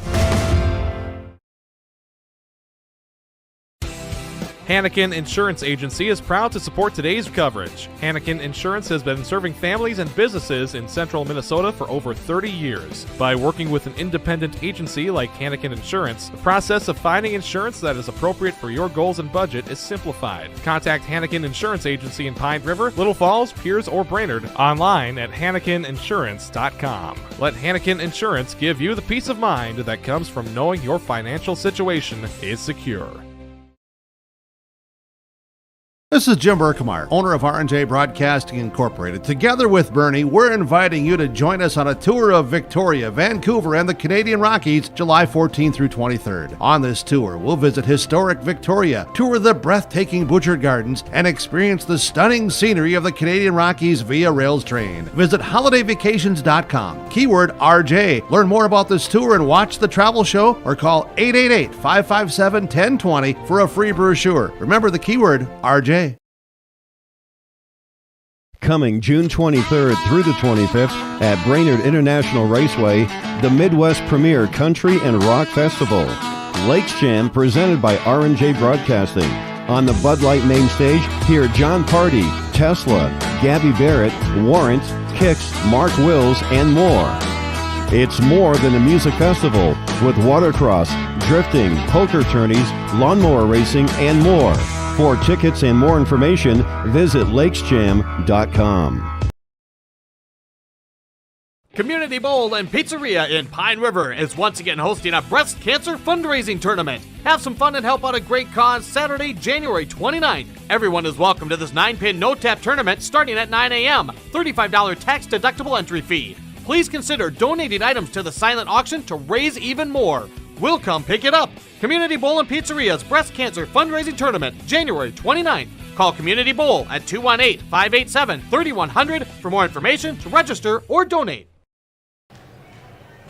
Hannikin Insurance Agency is proud to support today's coverage. Hannikin Insurance has been serving families and businesses in central Minnesota for over 30 years. By working with an independent agency like Hannikin Insurance, the process of finding insurance that is appropriate for your goals and budget is simplified. Contact Hannikin Insurance Agency in Pine River, Little Falls, Piers, or Brainerd online at hannikininsurance.com. Let Hannikin Insurance give you the peace of mind that comes from knowing your financial situation is secure. This is Jim Berkemeier, owner of R&J Broadcasting Incorporated. Together with Bernie, we're inviting you to join us on a tour of Victoria, Vancouver, and the Canadian Rockies, July 14th through 23rd. On this tour, we'll visit historic Victoria, tour the breathtaking Butchert Gardens, and experience the stunning scenery of the Canadian Rockies via rails train. Visit holidayvacations.com, keyword RJ. Learn more about this tour and watch the travel show, or call 888-557-1020 for a free brochure. Remember the keyword RJ. Coming June 23rd through the 25th at Brainerd International Raceway, the Midwest premier country and rock festival. Lakes Jam presented by R&J Broadcasting. On the Bud Light main stage, hear John Party, Tesla, Gabby Barrett, Warrant, Kix, Mark Wills, and more. It's more than a music festival with watercross, drifting, poker tourneys, lawnmower racing, and more. For tickets and more information, visit lakesjam.com. Community Bowl and Pizzeria in Pine River is once again hosting a breast cancer fundraising tournament. Have some fun and help out a great cause Saturday, January 29th. Everyone is welcome to this 9-pin no-tap tournament starting at 9 a.m. $35 tax-deductible entry fee. Please consider donating items to the silent auction to raise even more. We'll come pick it up. Community Bowl and Pizzeria's Breast Cancer Fundraising Tournament, January 29th. Call Community Bowl at 218-587-3100 for more information, to register, or donate.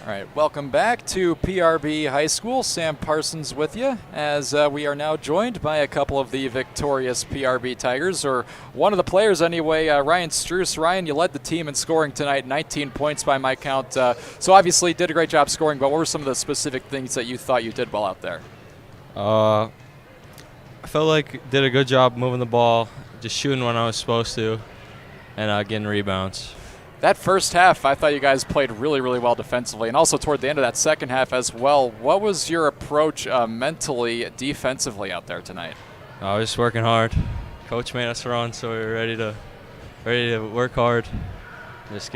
All right, welcome back to PRB High School. Sam Parsons with you, as we are now joined by a couple of the victorious PRB Tigers, or one of the players anyway, Ryan Struess. Ryan, you led the team in scoring tonight, 19 points by my count. So obviously did a great job scoring, but what were some of the specific things that you thought you did well out there? I felt like did a good job moving the ball, just shooting when I was supposed to, and getting rebounds. That first half, I thought you guys played really, really well defensively, and also toward the end of that second half as well. What was your approach mentally, defensively out there tonight? I was just working hard. Coach made us run, so we were ready to work hard, just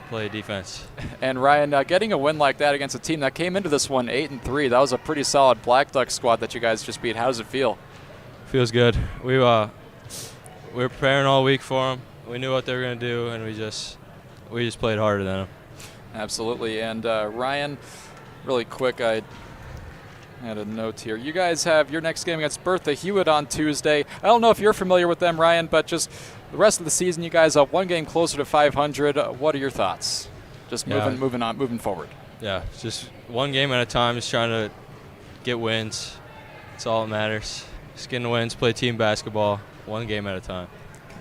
play defense. And Ryan, getting a win like that against a team that came into this one 8-3, that was a pretty solid Blackduck squad that you guys just beat. How does it feel? Feels good. We were preparing all week for them. We knew what they were going to do, and we just played harder than them. Absolutely. And Ryan, really quick, I had a note here. You guys have your next game against Bertha Hewitt on Tuesday. I don't know if you're familiar with them, Ryan, but just the rest of the season, you guys have one game closer to 500. What are your thoughts? Just moving forward. Yeah, just one game at a time, just trying to get wins. That's all that matters. Just getting wins, play team basketball, one game at a time.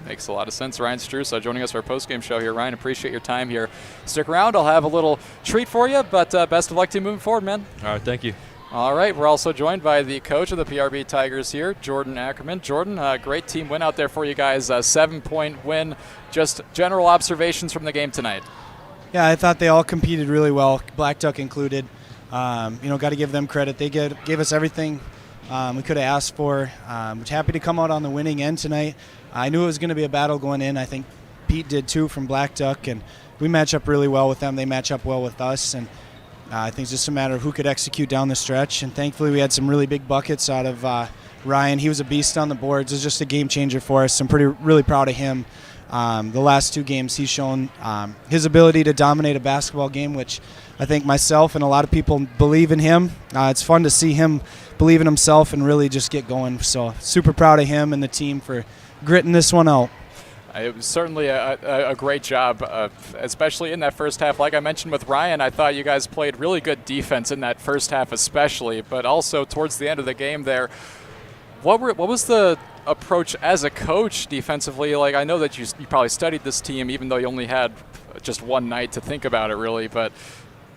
Makes a lot of sense. Ryan Strusa joining us for our postgame show here. Ryan, appreciate your time here. Stick around. I'll have a little treat for you, but best of luck to you moving forward, man. All right, thank you. All right, we're also joined by the coach of the PRB Tigers here, Jordan Ackerman. Jordan, great team win out there for you guys, a 7-point win. Just general observations from the game tonight. Yeah, I thought they all competed really well, Blackduck included. Got to give them credit. They gave us everything we could have asked for. Was happy to come out on the winning end tonight. I knew it was going to be a battle going in. I think Pete did too from Blackduck, and we match up really well with them. They match up well with us, and I think it's just a matter of who could execute down the stretch. And thankfully, we had some really big buckets out of Ryan. He was a beast on the boards. It was just a game changer for us. I'm really proud of him. The last 2 games, he's shown his ability to dominate a basketball game, which I think myself and a lot of people believe in him. It's fun to see him believe in himself and really just get going. So super proud of him and the team for gritting this one out. It was certainly a great job, especially in that first half. Like I mentioned with Ryan, I thought you guys played really good defense in that first half especially, but also towards the end of the game there. What was the approach as a coach defensively? Like, I know that you probably studied this team even though you only had just one night to think about it really, but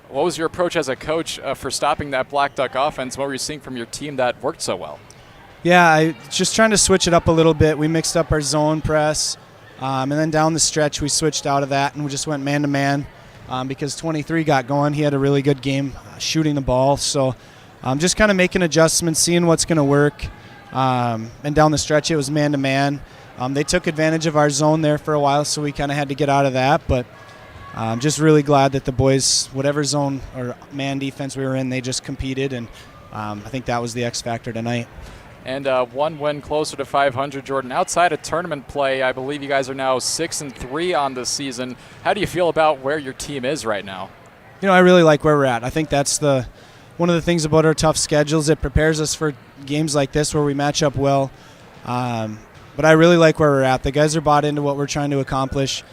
what was your approach as a coach for stopping that Blackduck offense? What were you seeing from your team that worked so well? Yeah, just trying to switch it up a little bit. We mixed up our zone press, and then down the stretch we switched out of that and we just went man-to-man because 23 got going. He had a really good game shooting the ball. So just kind of making adjustments, seeing what's going to work. And down the stretch it was man-to-man. They took advantage of our zone there for a while, so we kind of had to get out of that. But I'm just really glad that the boys, whatever zone or man defense we were in, they just competed, and I think that was the X factor tonight. And one win closer to 500, Jordan. Outside of tournament play, I believe you guys are now 6-3 on the season. How do you feel about where your team is right now? I really like where we're at. I think that's one of the things about our tough schedules. It prepares us for games like this where we match up well. But I really like where we're at. The guys are bought into what we're trying to accomplish.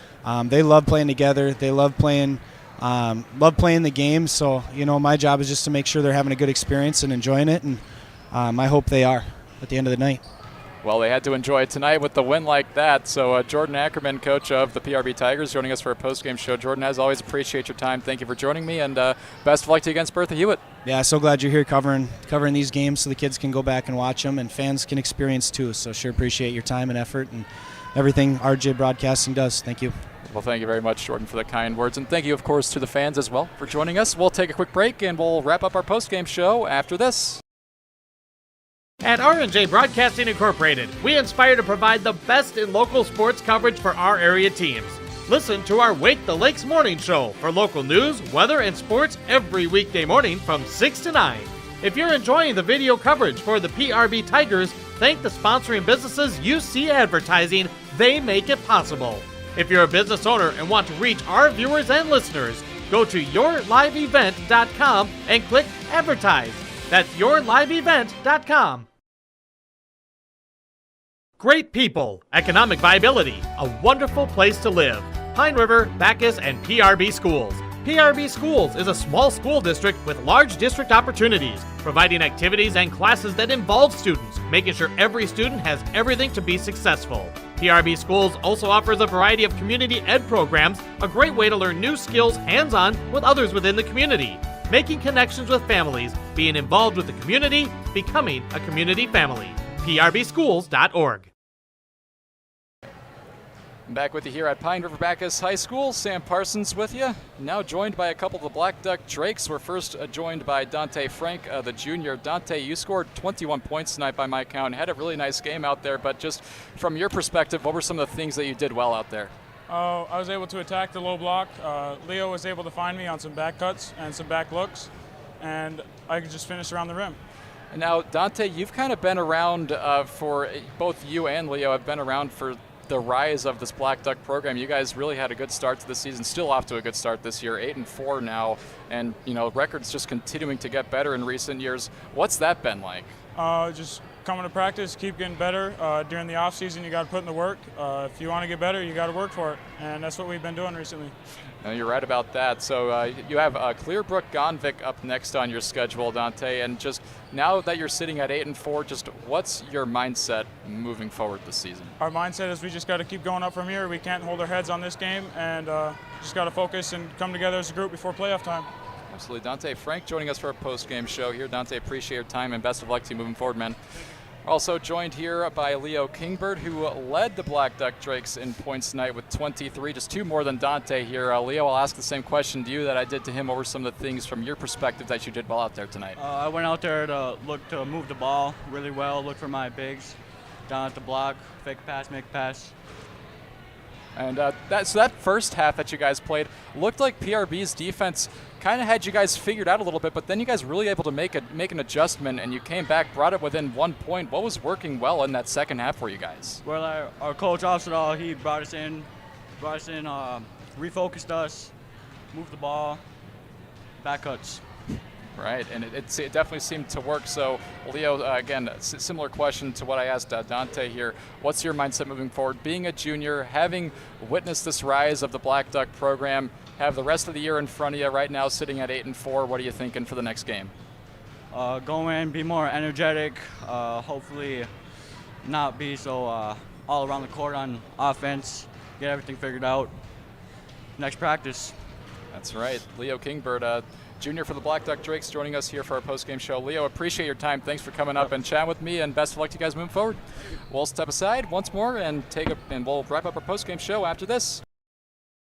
They love playing together. They love playing the game. So, my job is just to make sure they're having a good experience and enjoying it. And I hope they are at the end of the night. Well, they had to enjoy it tonight with the win like that. So Jordan Ackerman, coach of the PRB Tigers, joining us for a post-game show. Jordan, as always, appreciate your time. Thank you for joining me, and best of luck to you against Bertha Hewitt. Yeah, so glad you're here covering these games so the kids can go back and watch them, and fans can experience too. So sure appreciate your time and effort and everything RJ Broadcasting does. Thank you. Well, thank you very much, Jordan, for the kind words. And thank you, of course, to the fans as well for joining us. We'll take a quick break, and we'll wrap up our post-game show after this. At R&J Broadcasting Incorporated, we aspire to provide the best in local sports coverage for our area teams. Listen to our Wake the Lakes morning show for local news, weather, and sports every weekday morning from 6 to 9. If you're enjoying the video coverage for the PRB Tigers, thank the sponsoring businesses you see advertising. They make it possible. If you're a business owner and want to reach our viewers and listeners, go to yourliveevent.com and click Advertise. That's yourliveevent.com. Great people, economic viability, a wonderful place to live. Pine River, Backus, and PRB Schools. PRB Schools is a small school district with large district opportunities, providing activities and classes that involve students, making sure every student has everything to be successful. PRB Schools also offers a variety of community ed programs, a great way to learn new skills hands-on with others within the community. Making connections with families, being involved with the community, becoming a community family. PRBschools.org. I'm back with you here at Pine River-Backus High School. Sam Parsons with you. Now joined by a couple of the Blackduck Drakes. We're first joined by Dante Frank, the junior. Dante, you scored 21 points tonight by my count. Had a really nice game out there, but just from your perspective, what were some of the things that you did well out there? I was able to attack the low block. Leo was able to find me on some back cuts and some back looks, and I could just finish around the rim. And now, Dante, you've kind of been around for both you and Leo have been around for the rise of this Blackduck program. You guys really had a good start to the season, still off to a good start this year, 8-4 now, and records just continuing to get better in recent years. What's that been like? Just coming to practice, keep getting better. During the off season, you got to put in the work. If you want to get better, you got to work for it, and that's what we've been doing recently. No, you're right about that. So you have Clearbrook Gonvick up next on your schedule, Dante, and just now that you're sitting at 8-4, just what's your mindset moving forward this season? Our mindset is we just got to keep going up from here. We can't hold our heads on this game, and just got to focus and come together as a group before playoff time. Absolutely. Dante Frank joining us for a post-game show here. Dante, appreciate your time and best of luck to you moving forward, man. Also joined here by Leo Kingbird, who led the Blackduck Drakes in points tonight with 23, just 2 more than Dante here. Leo, I'll ask the same question to you that I did to him. What were some of the things from your perspective that you did well out there tonight? I went out there to look to move the ball really well, look for my bigs down at the block, fake pass, make pass. And that first half that you guys played looked like PRB's defense kind of had you guys figured out a little bit, but then you guys really able to make an adjustment, and you came back, brought it within 1 point. What was working well in that second half for you guys? Well, our coach Arsenal, he brought us in, refocused us, moved the ball, back cuts. Right, and it definitely seemed to work. So, Leo, again, similar question to what I asked Dante here. What's your mindset moving forward? Being a junior, having witnessed this rise of the Blackduck program, have the rest of the year in front of you right now sitting at 8-4. What are you thinking for the next game? Go in, be more energetic, hopefully not be so all around the court on offense, get everything figured out. Next practice. That's right. Leo Kingbird, junior for the Blackduck Drakes, joining us here for our post-game show. Leo, appreciate your time. Thanks for coming up and chatting with me, and best of luck to you guys moving forward. We'll step aside once more and we'll wrap up our post-game show after this.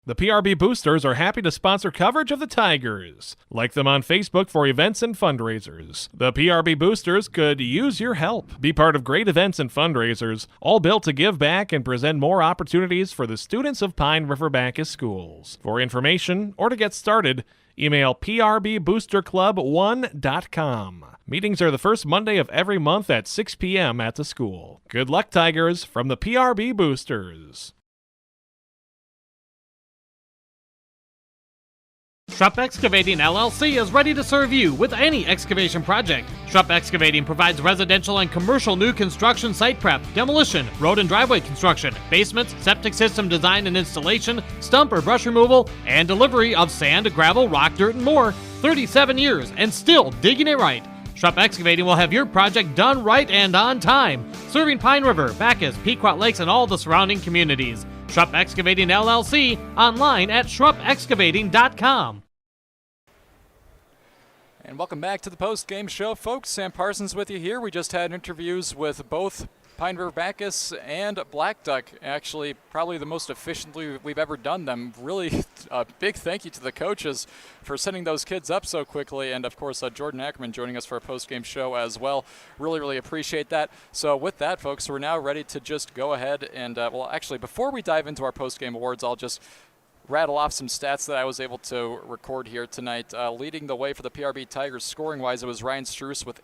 The PRB Boosters are happy to sponsor coverage of the Tigers. Like them on Facebook for events and fundraisers. The PRB Boosters could use your help. Be part of great events and fundraisers, all built to give back and present more opportunities for the students of Pine River-Backus schools. For information or to get started, email prboosterclub1.com. Meetings are the first Monday of every month at 6 p.m. at the school. Good luck, Tigers, from the PRB Boosters. Schrupp Excavating LLC is ready to serve you with any excavation project. Schrupp Excavating provides residential and commercial new construction site prep, demolition, road and driveway construction, basements, septic system design and installation, stump or brush removal, and delivery of sand, gravel, rock, dirt, and more. 37 years and still digging it right. Schrupp Excavating will have your project done right and on time, serving Pine River, Backus, Pequot Lakes, and all the surrounding communities. Schrupp Excavating LLC, online at schruppexcavating.com. And welcome back to the post-game show, folks. Sam Parsons with you here. We just had interviews with both Pine River-Backus and Blackduck. Actually, probably the most efficiently we've ever done them. Really a big thank you to the coaches for sending those kids up so quickly. And, of course, Jordan Ackerman joining us for a post-game show as well. Really, really appreciate that. So with that, folks, we're now ready to just go ahead and, well, actually, before we dive into our post-game awards, I'll just rattle off some stats that I was able to record here tonight. Leading the way for the PRB Tigers scoring-wise, it was Ryan Struess with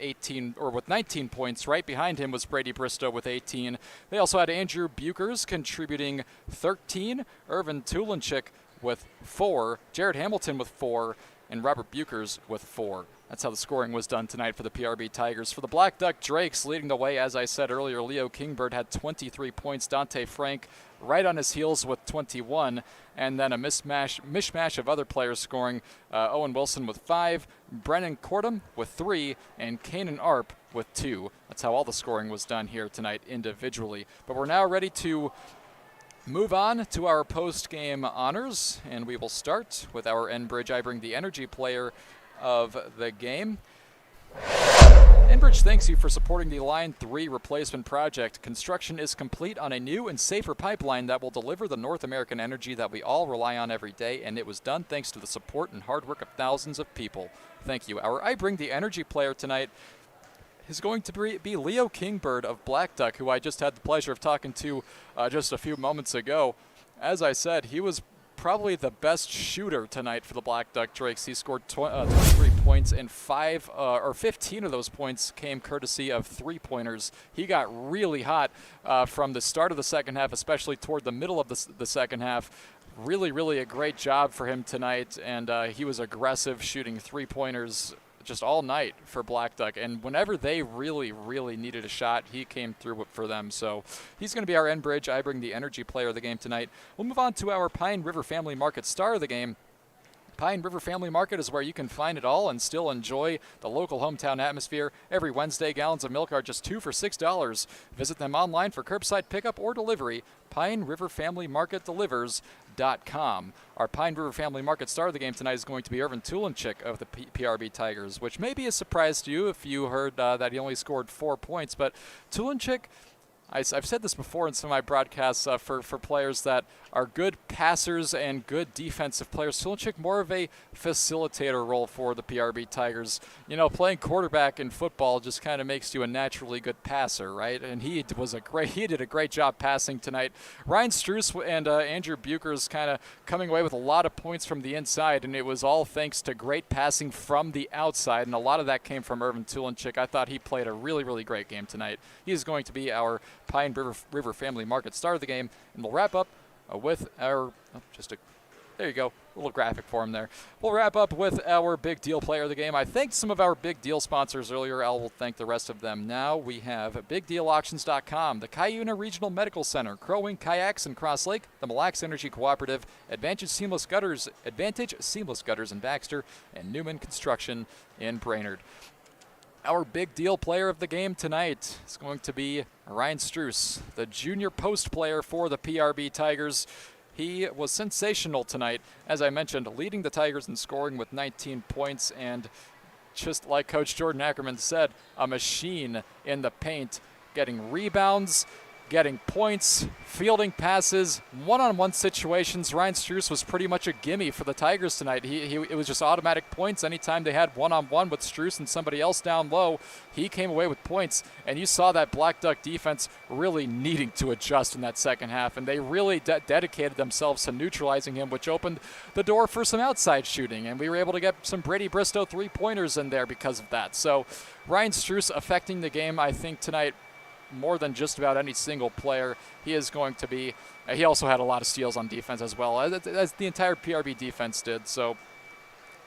19 points. Right behind him was Brady Bristow with 18. They also had Andrew Bukers contributing 13, Irvin Tulinchik with 4, Jared Hamilton with 4, and Robert Bukers with 4. That's how the scoring was done tonight for the PRB Tigers. For the Blackduck Drakes, leading the way, as I said earlier, Leo Kingbird had 23 points. Dante Frank right on his heels with 21. And then a mishmash of other players scoring. Owen Wilson with 5, Brennan Cordham with 3, and Kanan Arp with 2. That's how all the scoring was done here tonight individually. But we're now ready to move on to our post-game honors, and we will start with our Enbridge I Bring the Energy player of the game. Enbridge thanks you for supporting the Line 3 replacement project. Construction is complete on a new and safer pipeline that will deliver the North American energy that we all rely on every day, and it was done thanks to the support and hard work of thousands of people. Thank you. Our I Bring the Energy player tonight is going to be Leo Kingbird of Blackduck, who I just had the pleasure of talking to just a few moments ago. As I said, he was probably the best shooter tonight for the Blackduck Drakes. He scored 23 points, and 15 of those points came courtesy of three-pointers. He got really hot from the start of the second half, especially toward the middle of the second half. Really, really a great job for him tonight, and he was aggressive shooting three-pointers just all night for Blackduck, and whenever they really, really needed a shot, he came through for them. So he's going to be our Enbridge I Bring the Energy player of the game tonight. We'll move on to our Pine River Family Market star of the game. Pine River Family Market is where you can find it all and still enjoy the local hometown atmosphere. Every Wednesday, gallons of milk are just $2 for $6. Visit them online for curbside pickup or delivery. PineRiverFamilyMarketDelivers.com. Our Pine River Family Market star of the game tonight is going to be Irvin Tulenchik of the PRB Tigers, which may be a surprise to you if you heard that he only scored 4 points. But Tulenchik, I've said this before in some of my broadcasts for players that are good passers and good defensive players. Tulenchik more of a facilitator role for the PRB Tigers. You know, playing quarterback in football just kind of makes you a naturally good passer, right? And he did a great job passing tonight. Ryan Struess and Andrew Buchers kind of coming away with a lot of points from the inside, and it was all thanks to great passing from the outside, and a lot of that came from Irvin Tulenchik. I thought he played a really, really great game tonight. He is going to be our Pine River Family Market star of the game, and we'll wrap up with our there you go, a little graphic for him there. We'll wrap up with our big deal player of the game. I thanked some of our big deal sponsors earlier. I will thank the rest of them now. We have BigDealAuctions.com, the Cuyuna Regional Medical Center, Crow Wing Kayaks in Cross Lake, the Mille Lacs Energy Cooperative, Advantage Seamless Gutters in Baxter, and Newman Construction in Brainerd. Our big deal player of the game tonight is going to be Ryan Struess, the junior post player for the PRB Tigers. He was sensational tonight, as I mentioned, leading the Tigers in scoring with 19 points, and just like Coach Jordan Ackerman said, a machine in the paint, getting rebounds, getting points, fielding passes, one-on-one situations. Ryan Struess was pretty much a gimme for the Tigers tonight. It was just automatic points anytime they had one-on-one with Struess and somebody else down low. He came away with points, and you saw that Blackduck defense really needing to adjust in that second half, and they really dedicated themselves to neutralizing him, which opened the door for some outside shooting, and we were able to get some Brady Bristow three-pointers in there because of that. So Ryan Struess affecting the game, I think, tonight more than just about any single player. He is going to be, he also had a lot of steals on defense as well, as the entire PRB defense did. So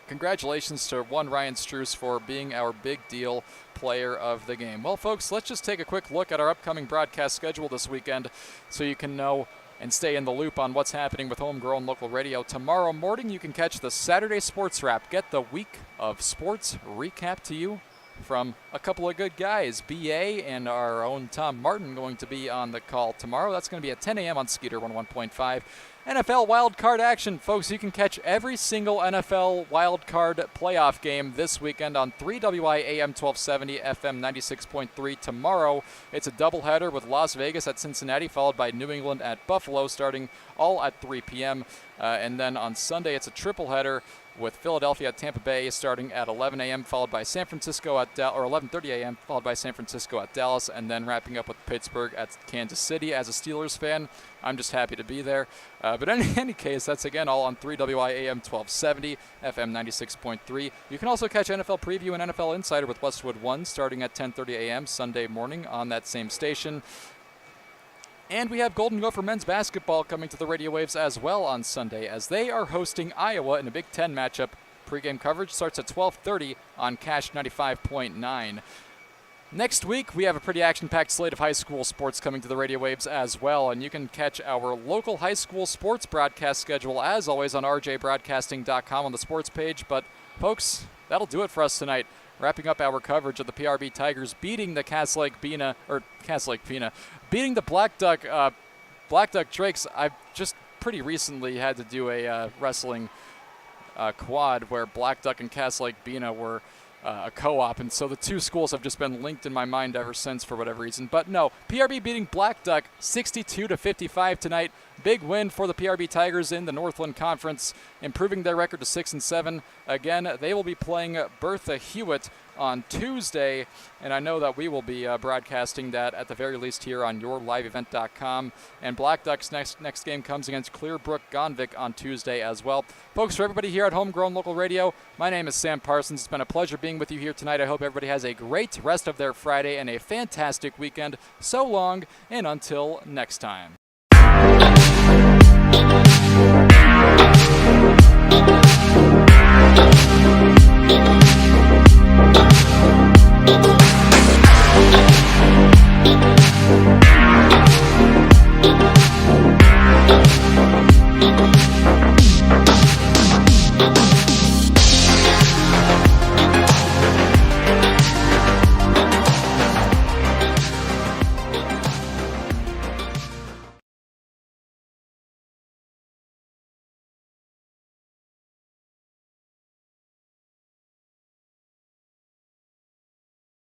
congratulations to Ryan Struess for being our big deal player of the game. Well, folks, let's just take a quick look at our upcoming broadcast schedule this weekend so you can know and stay in the loop on what's happening with homegrown local radio. Tomorrow morning, you can catch the Saturday Sports Wrap. Get the week of sports recap to you from a couple of good guys. BA and our own Tom Martin going to be on the call tomorrow. That's going to be at 10 a.m. on Skeeter 101.5. NFL wildcard action. Folks, you can catch every single NFL wildcard playoff game this weekend on 3WI AM 1270, FM 96.3. Tomorrow, it's a doubleheader with Las Vegas at Cincinnati, followed by New England at Buffalo, starting all at 3 p.m. And then on Sunday, it's a tripleheader with Philadelphia at Tampa Bay starting at 11 a.m., followed by San Francisco at or 11:30 a.m., followed by San Francisco at Dallas, and then wrapping up with Pittsburgh at Kansas City. As a Steelers fan, I'm just happy to be there. But in any case, that's again all on 3WI AM 1270, FM 96.3. You can also catch NFL Preview and NFL Insider with Westwood One starting at 10:30 a.m. Sunday morning on that same station. And we have Golden Gopher men's basketball coming to the radio waves as well on Sunday, as they are hosting Iowa in a Big Ten matchup. Pre-game coverage starts at 12:30 on Cash 95.9. Next week, we have a pretty action-packed slate of high school sports coming to the radio waves as well, and you can catch our local high school sports broadcast schedule, as always, on rjbroadcasting.com on the sports page. But, folks, that'll do it for us tonight. Wrapping up our coverage of the PRB Tigers beating the beating the Blackduck Drakes. I've just pretty recently had to do a wrestling quad where Blackduck and Cass Lake Bena were a co-op, and so the two schools have just been linked in my mind ever since for whatever reason. But no, PRB beating Blackduck 62-55 tonight. Big win for the PRB Tigers in the Northland Conference, improving their record to 6-7. Again, they will be playing Bertha Hewitt on Tuesday, and I know that we will be broadcasting that at the very least here on yourliveevent.com. And Blackduck's next game comes against Clearbrook Gonvick on Tuesday as well. Folks, for everybody here at Homegrown Local Radio, my name is Sam Parsons. It's been a pleasure being with you here tonight. I hope everybody has a great rest of their Friday and a fantastic weekend. So long, and until next time.